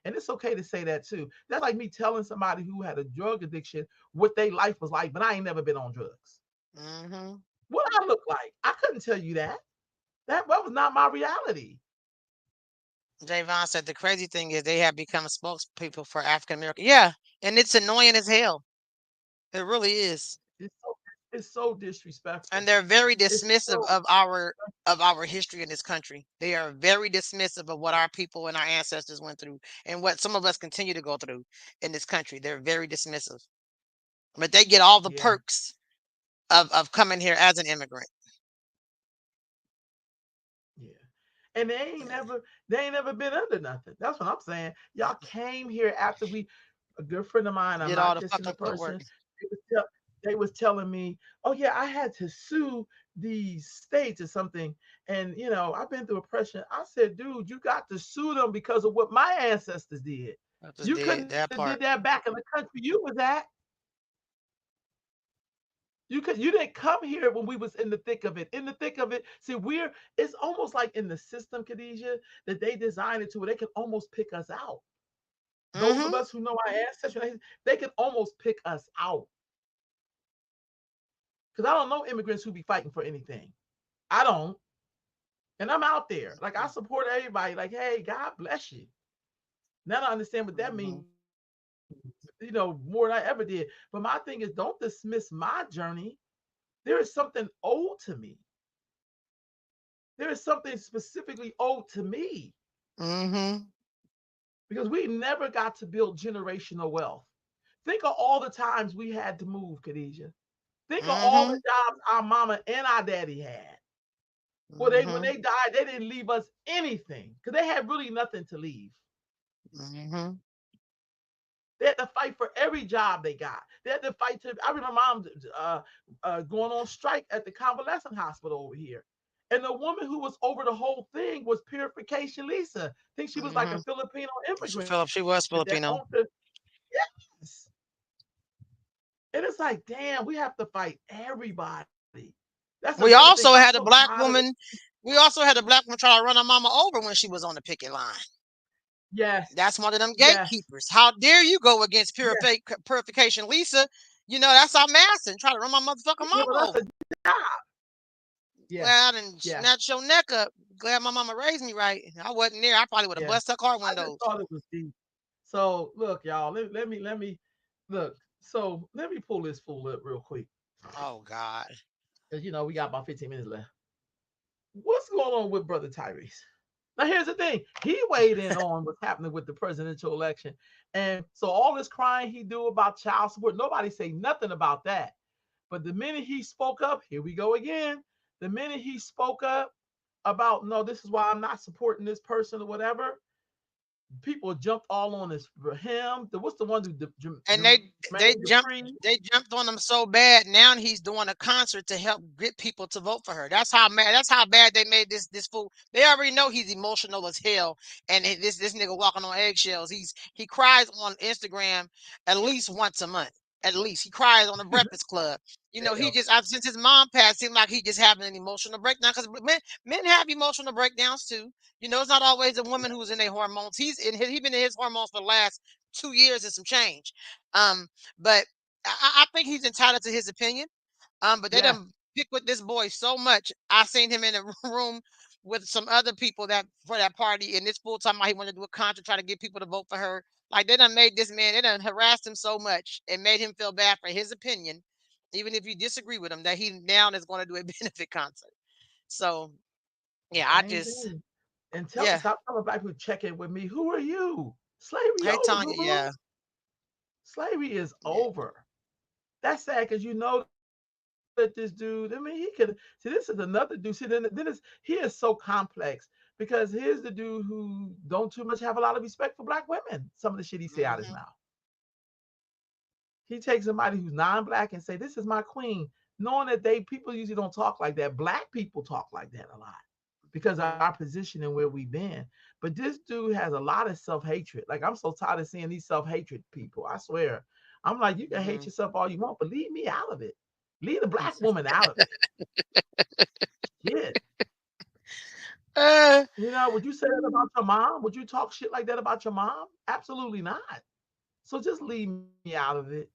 And it's okay to say that too. That's like me telling somebody who had a drug addiction what their life was like, but I ain't never been on drugs. Hmm. What I look like, I couldn't tell you that. That was not my reality. Javon said the crazy thing is they have become spokespeople for African American. Yeah, and it's annoying as hell. It really is. It's so And disrespectful. they're very It's dismissive so of our history in this country. They are very dismissive of what our people and our ancestors went through and what some of us continue to go through in this country. They're very dismissive. But they get all the yeah. perks of coming here as an immigrant. Yeah. And they ain't never been under nothing. That's what I'm saying. Y'all came here after we a good friend of mine, I'm Did all not the dissing the fucking footwork. person. They was, they was telling me, oh yeah, I had to sue these states or something. And I've been through oppression. I said, dude, you got to sue them because of what my ancestors did. I just You did couldn't have that did that part. back in the country you was at. You didn't come here when we was in the thick of it. In the thick of it, see, it's almost like in the system, Khadijah, that they designed it to where they can almost pick us out. Those of Mm-hmm. us who know our ancestors, they can almost pick us out. Because I don't know immigrants who be fighting for anything. I don't. And I'm out there. Like I support everybody. Like, hey, God bless you. Now I understand what that Mm-hmm. means, more than I ever did. But my thing is, don't dismiss my journey. There is something owed to me. There is something specifically owed to me Mm-hmm. because we never got to build generational wealth. Think of all the times we had to move, Khadijah. Think of all the Mm-hmm. jobs our mama and our daddy had. Well, when Mm-hmm. they died, they didn't leave us anything because they had really nothing to leave. Mm-hmm. They had to fight for every job they got. They had to fight to. I remember mom going on strike at the convalescent hospital over here. And the woman who was over the whole thing was Purification Lisa. I think she was like Mm-hmm. a Filipino She immigrant Philip, she was that Filipino. owned the. Yes. And it's like, damn, we have to fight everybody. That's another We thing. I'm also so had a tired black of it. woman. We also had a black woman try to run our mama over when she was on the picket line. Yes. That's one of them Yes. gatekeepers. How dare you go against Yes. purification, Lisa? You know that's our master and try to run my motherfucking Yeah, mama but that's over. a job. Yes. Well, I didn't Yes. snatch your neck up. Glad my mama raised me right. I wasn't there. I probably would have Yes. bust her car I just windows. thought it was deep. So look, y'all, let me look. So let me pull this fool up real quick. Oh God. Because we got about 15 minutes left. What's going on with Brother Tyrese? Now here's the thing. He weighed in on what's happening with the presidential election. And so all this crying he do about child support, nobody say nothing about that. But the minute he spoke up, here we go again. The minute he spoke up about, no, this is why I'm not supporting this person or whatever, people jumped all on this for him. What's the one who And Jermaine Dupri? they jumped on him so bad. Now he's doing a concert to help get people to vote for her. That's how mad. That's how bad they made this fool. They already know he's emotional as hell. And this nigga walking on eggshells. He cries on Instagram at least once a month. At least he cries on the Breakfast Club. You know, he Damn. just since his mom passed, seemed like he just having an emotional breakdown. Because men have emotional breakdowns too. You know, it's not always the woman who's in their hormones. He been in his hormones for the last 2 years and some change. Um, but I think he's entitled to his opinion. But they Yes. done pick with this boy so much. I seen him in a room with some other people that for that party, and this full time he wanted to do a concert, try to get people to vote for her. Like they done made this man, they done harassed him so much and made him feel bad for his opinion, even if you disagree with him, that he now is going to do a benefit concert. So yeah, I Same just thing. and Yeah. stop telling black people check in with me. Who are you? Slavery Hey, over, Tanya. boo boo. Yeah. Slavery is Yeah. over. That's sad because you know that this dude. I mean, he could see. This is another dude. See, then he is so complex because here's the dude who don't too much have a lot of respect for black women. Some of the shit he say out his mouth. Hmm. He takes somebody who's non-black and say, "This is my queen," knowing that they people usually don't talk like that. Black people talk like that a lot because of our position and where we've been. But this dude has a lot of self-hatred. Like I'm so tired of seeing these self-hatred people. I swear. I'm like, you can hate Hmm. yourself all you want, but leave me out of it. Leave the black woman out of it. Shit. Uh, Would you say that about your mom? Would you talk shit like that about your mom? Absolutely not. So just leave me out of it.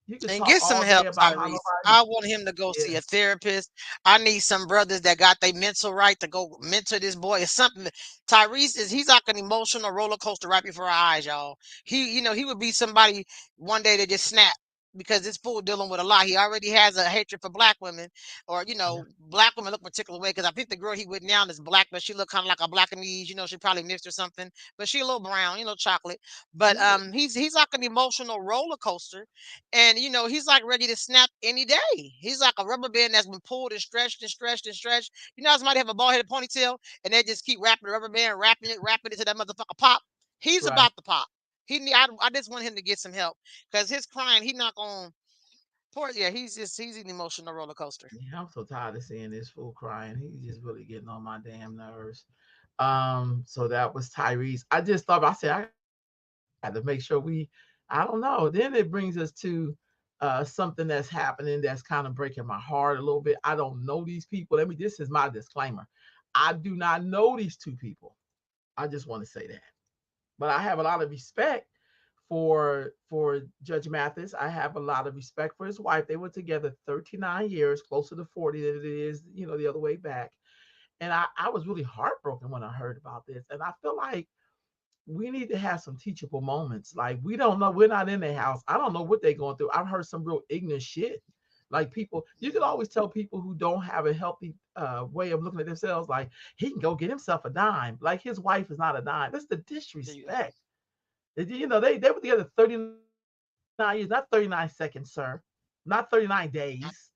You can talk and get all some day help, about how Tyrese. nobody. I want him to go Yeah. see a therapist. I need some brothers that got their mental right to go mentor this boy. It's something. Tyrese is he's like an emotional roller coaster right before our eyes, y'all. He would be somebody one day that just snap because this fool dealing with a lot. He already has a hatred for black women, or Yeah. black women look a particular way. Because I think the girl he with now is black, but she look kind of like a Blackanese. She probably mixed or something, but she a little brown, chocolate. But Yeah. he's like an emotional roller coaster, and he's like ready to snap any day. He's like a rubber band that's been pulled and stretched and stretched and stretched. How somebody have a bald headed ponytail and they just keep wrapping the rubber band, wrapping it to that motherfucker pop. He's Right. about to pop. I just want him to get some help because his crying, he not gonna poor. Yeah, he's an emotional roller coaster. Yeah, I'm so tired of seeing this fool crying. He's just really getting on my damn nerves. So that was Tyrese. I just thought I said I had to make sure I don't know. Then it brings us to something that's happening that's kind of breaking my heart a little bit. I don't know these people. This is my disclaimer. I do not know these two people. I just want to say that. But I have a lot of respect for Judge Mathis. I have a lot of respect for his wife. They were together 39 years, closer to 40 than it is, the other way back. And I was really heartbroken when I heard about this. And I feel like we need to have some teachable moments. Like we don't know, we're not in their house. I don't know what they're going through. I've heard some real ignorant shit. Like people, you can always tell people who don't have a healthy way of looking at themselves, like he can go get himself a dime. Like his wife is not a dime. That's the There you go. disrespect. They were together 39 years, not 39 seconds, sir, not 39 days.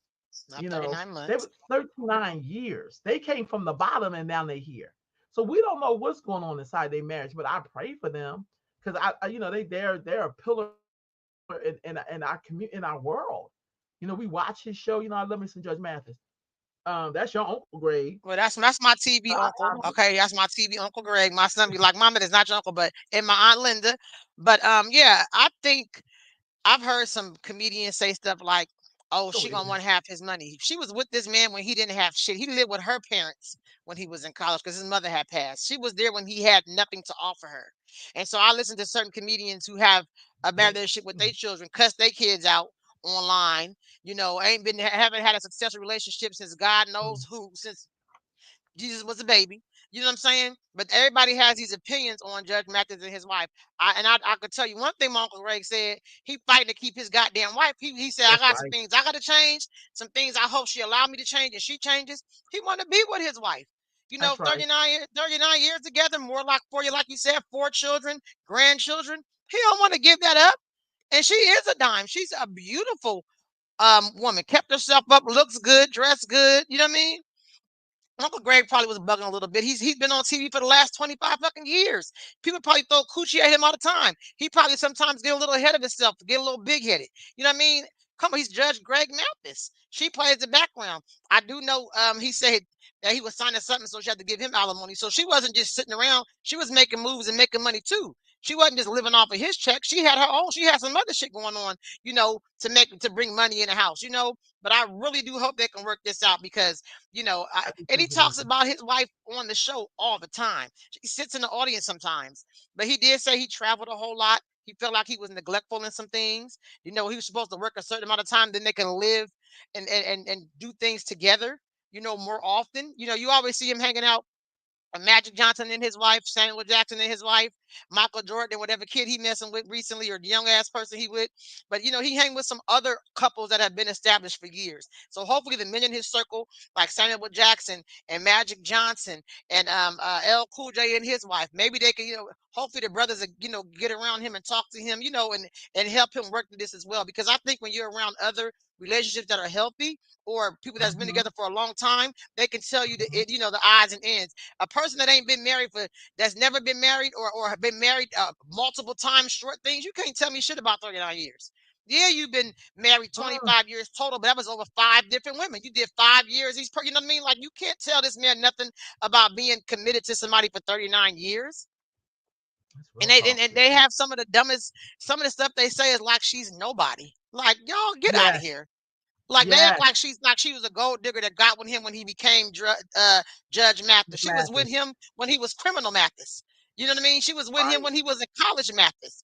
Not, They not were 39 months. 39 years. They came from the bottom and now they're here. So we don't know what's going on inside their marriage, but I pray for them because they're a pillar in our community, in our world. We watch his show. I love me some Judge Mathis. That's your Uncle Greg. Well, that's my TV I uncle. Okay, that's my TV Uncle Greg. My son be like, "Mama, that's not your uncle," but and my Aunt Linda. But yeah, I think I've heard some comedians say stuff like, "Oh, so she gonna want ignorant. half his money." She was with this man when he didn't have shit. He lived with her parents when he was in college because his mother had passed. She was there when he had nothing to offer her. And so I listen to certain comedians who have a married their shit with their children, cuss their kids out online. Ain't been haven't had a successful relationship since God knows who, since Jesus was a baby. You know what I'm saying? But everybody has these opinions on Judge Mathis and his wife. I could tell you one thing my Uncle Greg said. He fighting to keep his goddamn wife. He said, I That's got some right. things I gotta change, some things I hope she allow me to change and she changes. He wanna be with his wife. That's right. 39 years together, more like 40, like you said, 4 children, grandchildren. He don't want to give that up. And she is a dime. She's a beautiful woman. Kept herself up, looks good, dressed good. You know what I mean? Uncle Greg probably was bugging a little bit. He's been on TV for the last 25 fucking years. People probably throw coochie at him all the time. He probably sometimes get a little ahead of himself, get a little big headed. You know what I mean? Come on, he's Judge Greg Mathis. She plays the background. I do know he said that he was signing something, so she had to give him alimony. So she wasn't just sitting around, she was making moves and making money too. She wasn't just living off of his check. She had her own, she had some other shit going on, to bring money in the house. But I really do hope they can work this out because I do and too, he talks Venetia. about his wife on the show all the time. He sits in the audience sometimes, but he did say he traveled a whole lot. He felt like he was neglectful in some things. He was supposed to work a certain amount of time, then they can live and do things together. More often. You always see him hanging out Magic Johnson and his wife, Samuel Jackson and his wife, Michael Jordan, whatever kid he messing with recently, or the young ass person he with. But he hang with some other couples that have been established for years. So hopefully the men in his circle, like Samuel Jackson and Magic Johnson and L Cool J and his wife, maybe they can, hopefully the brothers, get around him and talk to him, and help him work through this as well. Because I think when you're around other relationships that are healthy, or people that's been Mm-hmm. together for a long time, they can tell you Mm-hmm. the odds and ends. A person that ain't been married that's never been married, or have been married multiple times, short things, you can't tell me shit about 39 years. Yeah, you've been married Mm, 25 years total, but that was over 5 different women. You did 5 years. You know what I mean? Like, you can't tell this man nothing about being committed to somebody for 39 years. that's And real they talk, they Keisha. have some of the stuff they say is like she's nobody. Like, y'all get out of Yes, here. Like, they act yes, like she was a gold digger that got with him when he became Judge Mathis. She was with Mathis. him when he was criminal Mathis. You know what I mean? She was with him Right. when he was a college Mathis.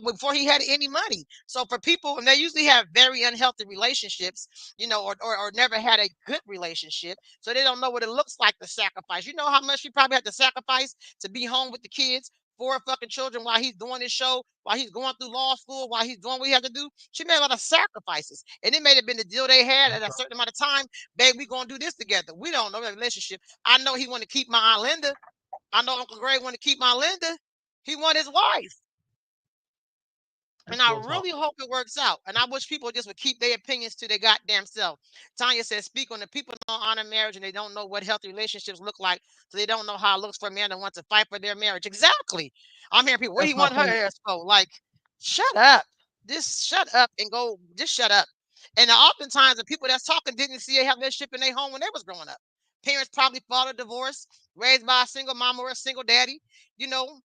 Before he had any money. So for people, and they usually have very unhealthy relationships, or never had a good relationship, so they don't know what it looks like to sacrifice. You know how much she probably had to sacrifice to be home with the kids, four fucking children, while he's doing his show, while he's going through law school, while he's doing what he had to do. She made a lot of sacrifices. And it may have been the deal they had at That's a right. certain amount of time. Babe, we gonna do this together. We don't know the relationship. I know he want to keep my Aunt Linda. I know Uncle Greg want to keep my Linda. He want his wife. And That's I real talk. really hope it works out. And I wish people just would keep their opinions to their goddamn self. Tanya says, speak on the people don't honor marriage and they don't know what healthy relationships look like. So they don't know how it looks for a man that wants to fight for their marriage. Exactly. I'm hearing people, what do That's you my want her point. ass for? Like, shut up. Just shut up and go. Just shut up. And oftentimes the people that's talking didn't see a healthy relationship in their home when they was growing up. Parents probably fought a divorce, raised by a single mom or a single daddy. You know,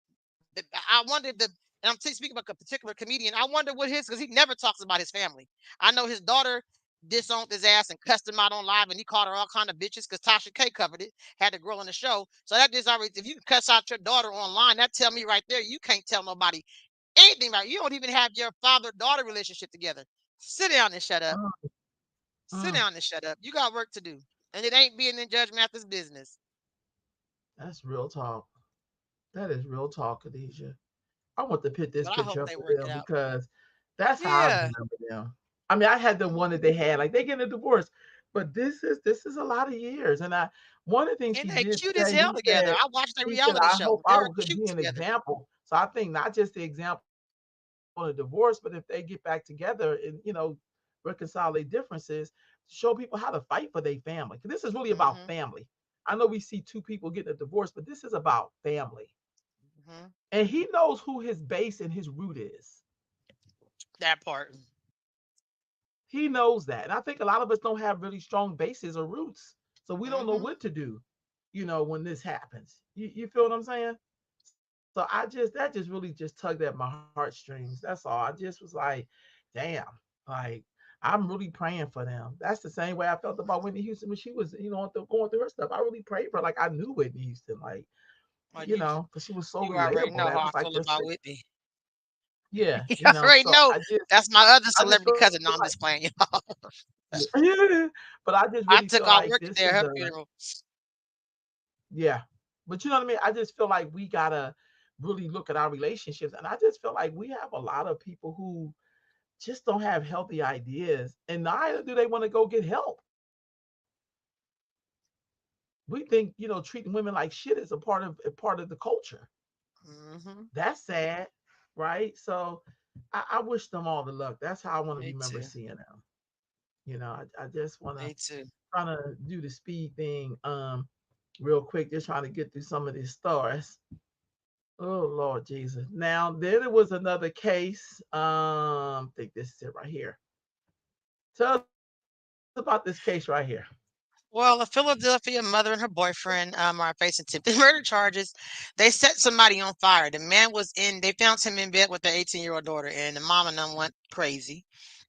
I wonder if and I'm speaking about a particular comedian. I wonder what his, because he never talks about his family. I know his daughter disowned his ass and cussed him out on live, and he called her all kind of bitches because Tasha K covered it, had the girl on the show. So that just already, if you can cuss out your daughter online, that tell me right there you can't tell nobody anything about it. You don't even have your father-daughter relationship together. Sit down and shut up. Mm, Sit mm. down and shut up. You got work to do, and it ain't being in Judge Mathis' business. That's real talk. That is real talk, Khadijah. I want to put this But I picture hope up they of work it them out. because that's how I Yeah. remember them. I mean, I had the one that Mhm. they had, like they getting a divorce, but this is a lot of years. And one of the things And he they did cute as say, hell together. I watched their he said, reality I hope show. I They're could cute be an together. example. So I think not just the example on a divorce, but if they get back together and reconcile their differences, show people how to fight for their family. Because this is really about Mhm. family. I know we see two people getting a divorce, but this is about family. Mhm. And he knows who his base and his root is. That part. He knows that. And I think a lot of us don't have really strong bases or roots. So we don't know Mhm. what to do, when this happens. You feel what I'm saying? So that just really just tugged at my heartstrings. That's all. I just was like, damn, like I'm really praying for them. That's the same way I felt about Whitney Houston when she was, going through her stuff. I really prayed for her like I knew Whitney Houston, like, Well, you because she was so you already relatable. know That how I was like feel this, about Whitney. yeah, You already So know that's my other I just celebrity feel cousin. No, like, I'm just playing, y'all. yeah, but I just I really took feel off like work this today at is her a, funeral. yeah. But you know what I mean? I just feel like we gotta really look at our relationships. And I just feel like we have a lot of people who just don't have healthy ideas. And neither do they want to go get help. We think, treating women like shit is a part of the culture. Mhm. That's sad, right? So I wish them all the luck. That's how I want to Me remember too. seeing them. I just want to Me too. trying to do the speed thing real quick, just trying to get through some of these stars. Oh Lord Jesus. Now then there was another case. I think this is it right here. Tell us about this case right here. Well, a Philadelphia mother and her boyfriend are facing attempted murder charges. They set somebody on fire. The man was in. They found him in bed with their 18-year-old daughter, and the mom and them went crazy,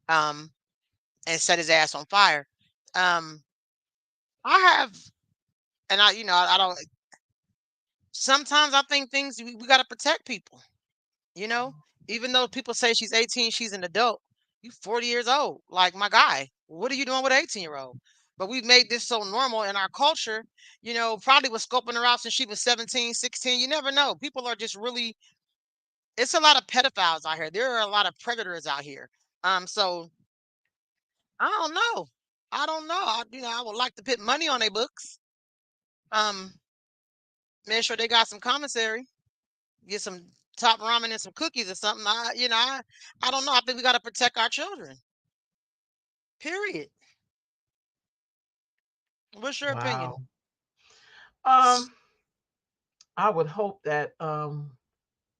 um, and set his ass on fire. Um, I have, and I don't. Sometimes I think things we got to protect people. You know, even though people say she's 18, she's an adult. You 40 years old, like my guy. What are you doing with an 18-year-old? But we've made this so normal in our culture, probably was scoping her out since she was 17, 16. You never know. People are just really, it's a lot of pedophiles out here. There are a lot of predators out here. So I don't know. I don't know. I would like to put money on their books. Um, Make sure they got some commissary, get some top ramen and some cookies or something. I don't know. I think we got to protect our children. Period. What's your opinion? Wow. Um, I would hope that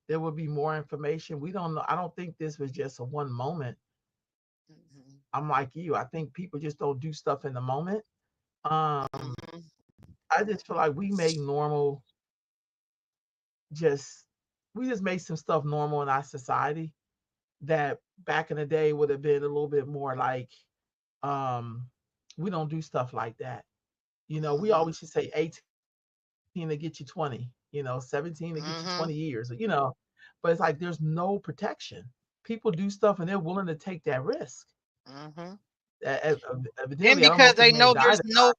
there would be more information. We don't know. I don't think this was just a one moment. Mhm. I'm like you. I think people just don't do stuff in the moment. Um, Mhm. I just feel like we make normal just we just made some stuff normal in our society that back in the day would have been a little bit more like um we don't do stuff like that. We Mhm. always should say 18 to get you 20, 17 to get you 20 years, Mhm. but it's like there's no protection. People do stuff and they're willing to take that risk. Mhm. And Evidently, I don't know because if this they man know died there's or no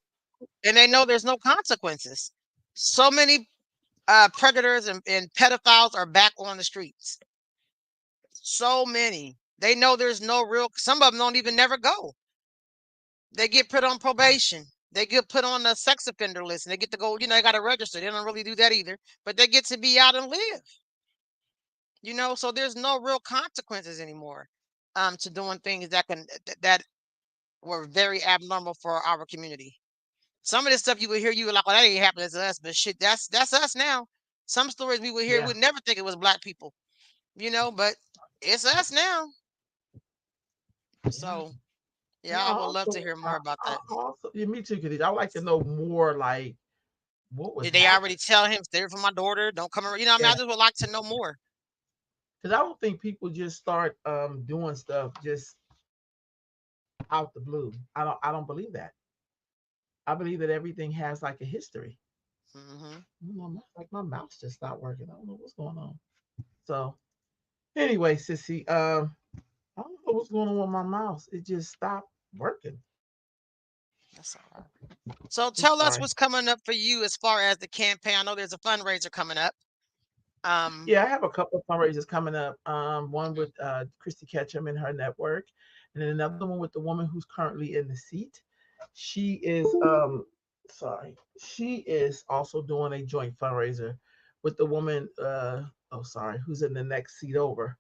and they know there's no consequences. So many predators and pedophiles are back on the streets. So many. They know there's no real. Some of them don't even never go. They get put on probation. They get put on the sex offender list, and they get to go. They got to register. They don't really do that either, but they get to be out and live. So there's no real consequences anymore, to doing things that were very abnormal for our community. Some of this stuff you would hear, you were like, "Oh, that ain't happening to us," but shit, that's us now. Some stories we would hear, yeah, we'd never think it was black people, but it's us now. yeah. So yeah, No, I would love to also, hear more about that. yeah, me too, Khadijah. I would like to know more, like what was Did they already happening. tell him stay for my daughter? Don't come around. I Yeah, just would like to know more. because I don't think people just start doing stuff just out the blue. I don't believe that. I believe that everything has like a history. Hmm. Like my mouse just stopped working. I don't know what's going on. So anyway, sissy, I don't know what's going on with my mouse. It just stopped working. That's all right. So I'm tell us sorry. what's coming up for you as far as the campaign. I know there's a fundraiser coming up. Um, Yeah, I have a couple of fundraisers coming up. One with Christy Ketchum and her network, and then another one with the woman who's currently in the seat. She is sorry, she is also doing a joint fundraiser with the woman oh sorry, who's in the next seat over,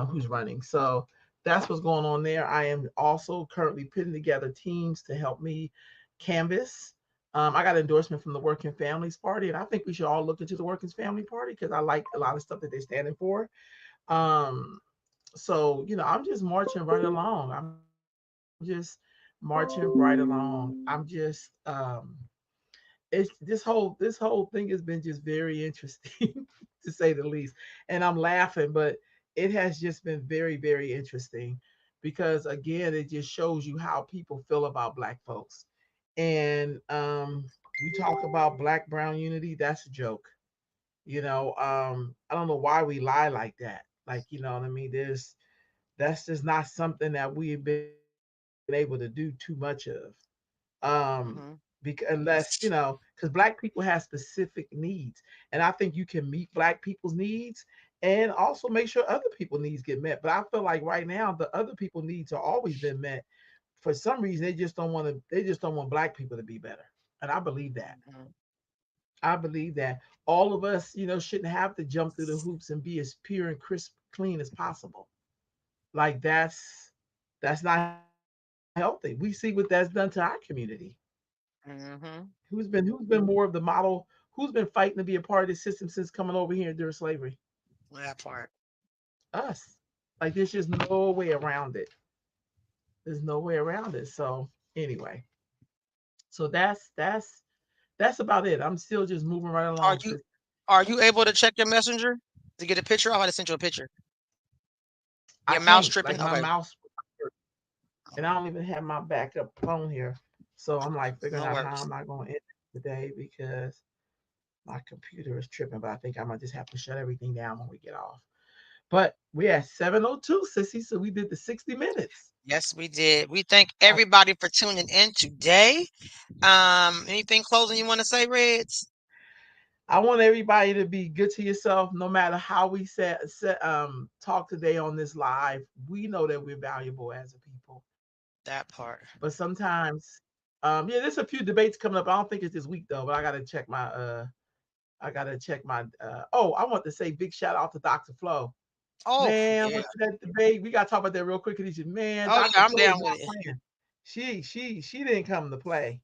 who's running. So that's what's going on there. I am also currently putting together teams to help me canvas. I got endorsement from the Working Families Party, and I think we should all look into the Working Family Party because I like a lot of stuff that they're standing for. Um, so I'm just marching right along. I'm just marching right along. I'm just it's this whole thing has been just very interesting to say the least. And I'm laughing, but it has just been very, very interesting because again, it just shows you how people feel about black folks. And we talk about black brown unity, that's a joke. I don't know why we lie like that. Like, you know what I mean? That's just not something that we've been able to do too much of. mhm. Unless because black people have specific needs, and I think you can meet black people's needs and also make sure other people's needs get met. But I feel like right now the other people's needs are always been met. For some reason, they just don't want black people to be better, and I believe that. Mhm. I believe that all of us, shouldn't have to jump through the hoops and be as pure and crisp, clean as possible. Like that's not healthy. We see what that's done to our community. Mhm. Who's been more of the model? Who's been fighting to be a part of the system since coming over here during slavery? That part. Us. Like there's just no way around it. There's no way around it. So anyway, so that's about it. I'm still just moving right Are along. you Sis. are you able to check your messenger to get a picture? I had to send you a picture. I Your mouse can't. Like tripping? my Okay. mouse, and I don't even have my backup phone here. So I'm like figuring No out how worries. am I going to end it today because my computer is tripping. But I think I might just have to shut everything down when we get off. But we at 7:02, sissy. So we did the 60 minutes. Yes, we did. We thank everybody for tuning in today. Anything closing you want to say, Reds? I want everybody to be good to yourself, no matter how we talk today on this live. We know that we're valuable as a people, That part. but sometimes, yeah, there's a few debates coming up. I don't think it's this week though, but I gotta check my. Oh, I want to say big shout out to Dr. Flo. Oh, Man, yeah. what's that debate? We gotta talk about that real quick. Khadijah. Man, Oh, Dr. yeah, I'm Flo is down not with it. playing. She didn't come to play.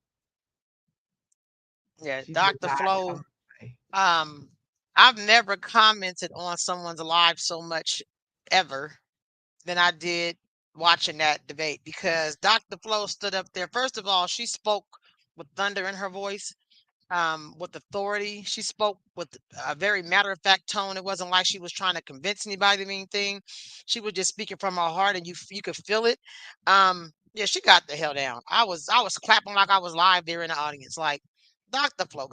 Yeah, She did Dr. not Flo. come to play. Um, I've never commented on someone's live so much ever than I did watching that debate because Dr. Flo stood up there. First of all, she spoke with thunder in her voice, with authority. She spoke with a very matter of fact tone. It wasn't like she was trying to convince anybody of anything. She was just speaking from her heart, and you could feel it. Yeah, she got the hell down. I was clapping like I was live there in the audience, like Dr. Flo.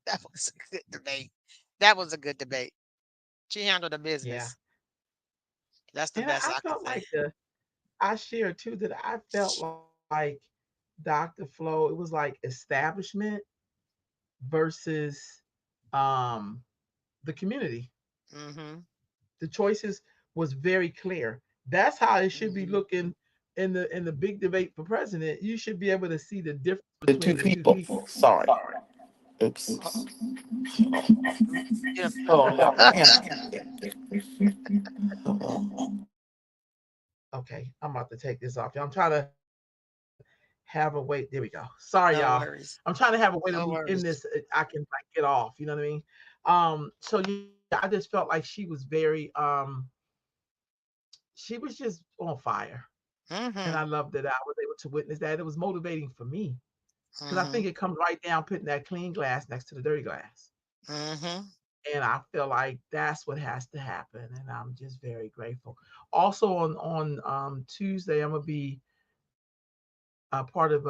That was a good debate. That was a good debate. She handled the Yeah. business. That's the And best I I could felt say. like I shared too that I felt like Dr. Flo, it was like establishment versus um the community. Mm-hmm. The choices was very clear. That's how it should be Mm-hmm. looking in the big debate for president. You should be able to see the difference The two between the two people. people. Sorry. Oops. Yeah. Oh, Okay, I'm about to take this off. I'm trying to have a wait. There we go. Sorry, y'all. No I'm trying worries. to have a way to move No in this. worries. I can like get off. You know what I mean? So yeah, I just felt like she was very she was just on fire. And I Mm-hmm. love that I was able to witness that. It was motivating for me because I Mm-hmm. think it comes right down putting that clean glass next to the dirty glass. Mm-hmm. And I feel like that's what has to happen. And I'm just very grateful. Also on Tuesday, I'm gonna be part of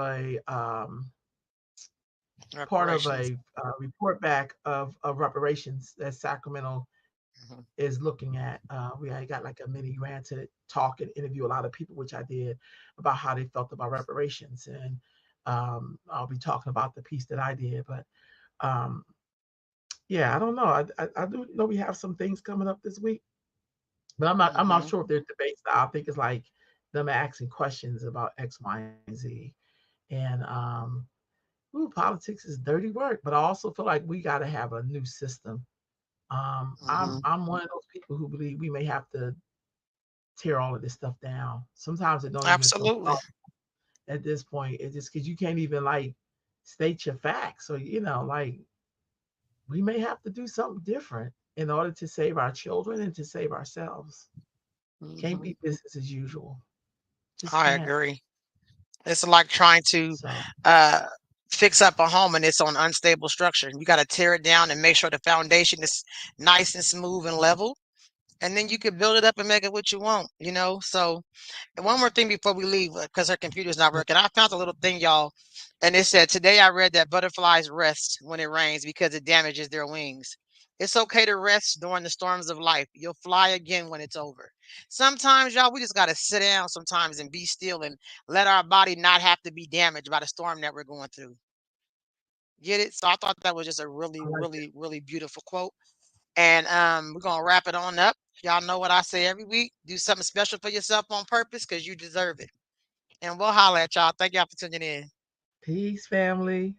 Reparations. a report back of reparations that Sacramento Mm-hmm. is looking at. We I got like a mini grant to talk and interview a lot of people, which I did, about how they felt about reparations. And I'll be talking about the piece that I did. But um, yeah, I don't know. I do know we have some things coming up this week, but I'm not Mm-hmm. sure if there's debates. I think it's like them asking questions about X, Y, and Z. And ooh, politics is dirty work. But I also feel like we got to have a new system. Mm-hmm. I'm one of those people who believe we may have to tear all of this stuff down. Sometimes it don't even feel Absolutely. thought at this point. It's just because you can't even like state your facts. So like we may have to do something different in order to save our children and to save ourselves. Can't Mm-hmm. be business as usual. Just I can't. agree. It's like trying to So uh fix up a home and it's on unstable structure. You got to tear it down and make sure the foundation is nice and smooth and level, and then you can build it up and make it what you want. So, and one more thing before we leave, because her computer's not working. I found a little thing, y'all, and it said today I read that butterflies rest when it rains because it damages their wings. It's okay to rest during the storms of life. You'll fly again when it's over. Sometimes, y'all, we just got to sit down sometimes and be still and let our body not have to be damaged by the storm that we're going through. Get it? So I thought that was just a really, I like that. really, really beautiful quote. And we're gonna wrap it on up. Y'all know what I say every week. Do something special for yourself on purpose because you deserve it. And we'll holler at y'all. Thank y'all for tuning in. Peace, family.